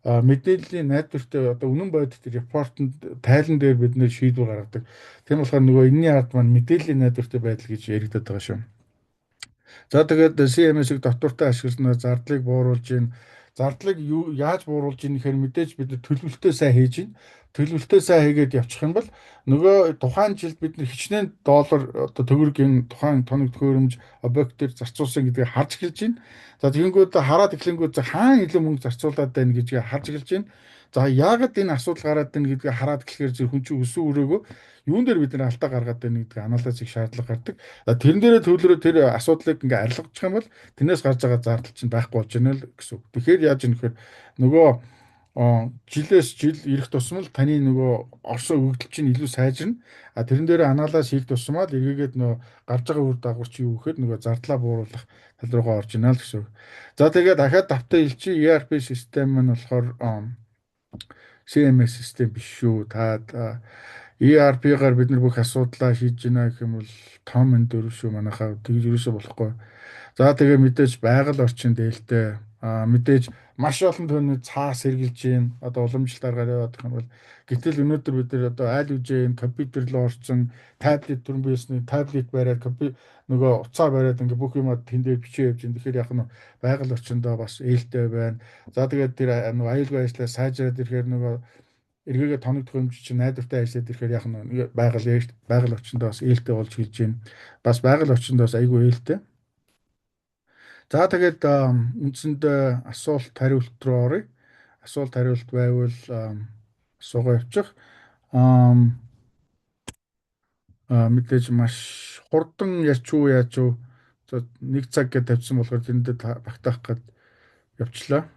мэдээллийн найдвартай одоо үнэн бодит репортод тайлан дээр бид нэр шийдвэр гаргадаг. Тийм болохоор нөгөө энэний ард маань мэдээллийн найдвартай байдал гэж яригдаад байгаа шүү. За тэгээд CMS-ийг доктортой ашигласнаар зардлыг бууруулж ийн. Зардлыг яаж бууруулж ийн гэхээр мэдээж бид төлөвлөлтөө сайн хийж ийн. Төлөвлөлтөө сайн хийгээд явчих юм бол нөгөө тухайн жилд бид хичнээн доллар одоо төгрөг энэ тухайн тоног төхөөрөмж объектээр зарцуулсан гэдгийг харж эхэлж байна. За тэгэнгүүт хараад эхлэнгүүт хаана илүү мөнгө зарцуулаад байна гэдгийг харж эхэлж байна. За яагаад энэ асуудал гараад байна гэдгийг хараад эхлэхээр зөв хүн чинь өссөн өрөөгөө юун дээр бид нэр алдаа гаргаад байна гэдгийг анализ хийх шаардлага гардаг. Тэрэн дээрээ төвлөрөө тэр асуудлыг ингээ арилгах юм бол тэрнээс гарч байгаа зардал чинь байхгүй болж байна л гэсэн үг. Тэгэхээр яаж юм гэхээр нөгөө жилээс жил ирэх тусмал таны нөгөө орсон өгөгдөл чинь илүү сайжирна. А тэрэн дээр анализ хийх тусмаа л эргээгээд нөгөө гарч байгаа үр дагавар чи юу гэхэд нөгөө зардлаа бууруулах тал руугаа орж ийнэ л гэсэн үг. За тэгээд дахиад давтаа хэлчих ERP систем нь болохоор CMS систем биш шүү. ERP-гаар бид нар бүх асуудлаа шийдэж байна гэх юм бол том энэ дөрөв шүү манайхаа тэгж юусоо болохгүй. За тэгээ мэдээж байгаль орчин дээлтэй мэдээж маш олон төрлийн цаас хэрглэж байна. Одоо уламжлалт аргаар яваад гэх юм бол гэтэл өнөөдөр бид нар одоо айл үжийн компьютер руу орсон таблет төрөн биесний таблет бариад нөгөө уцаа бариад ингээ бүх юмаа тэндээ бичиж явж байна. Тэгэхээр яг нь байгаль орчиндөө бас ээлтэй байна. За тэгээд тэр нөгөө аюулгүй ажлаа сайжраад ирэхээр нөгөө эргээгээ тоног төхөөрөмж чинь найдвартай ажиллаад ирэхээр яг нь байгаль орчиндөө бас ээлтэй болж хэлж байна. Бас байгаль орчиндөө бас айгүй ээлтэй. За тэгээд үндсэндээ асуулт хариулт руу оръё. Асуулт хариулт байвал асуугаа явуучих. Мэдээж маш хурдан ярьч уу яаж уу. За 1 цаг гэж тавьсан болохоор тэрэндээ багтаах гээд явчлаа.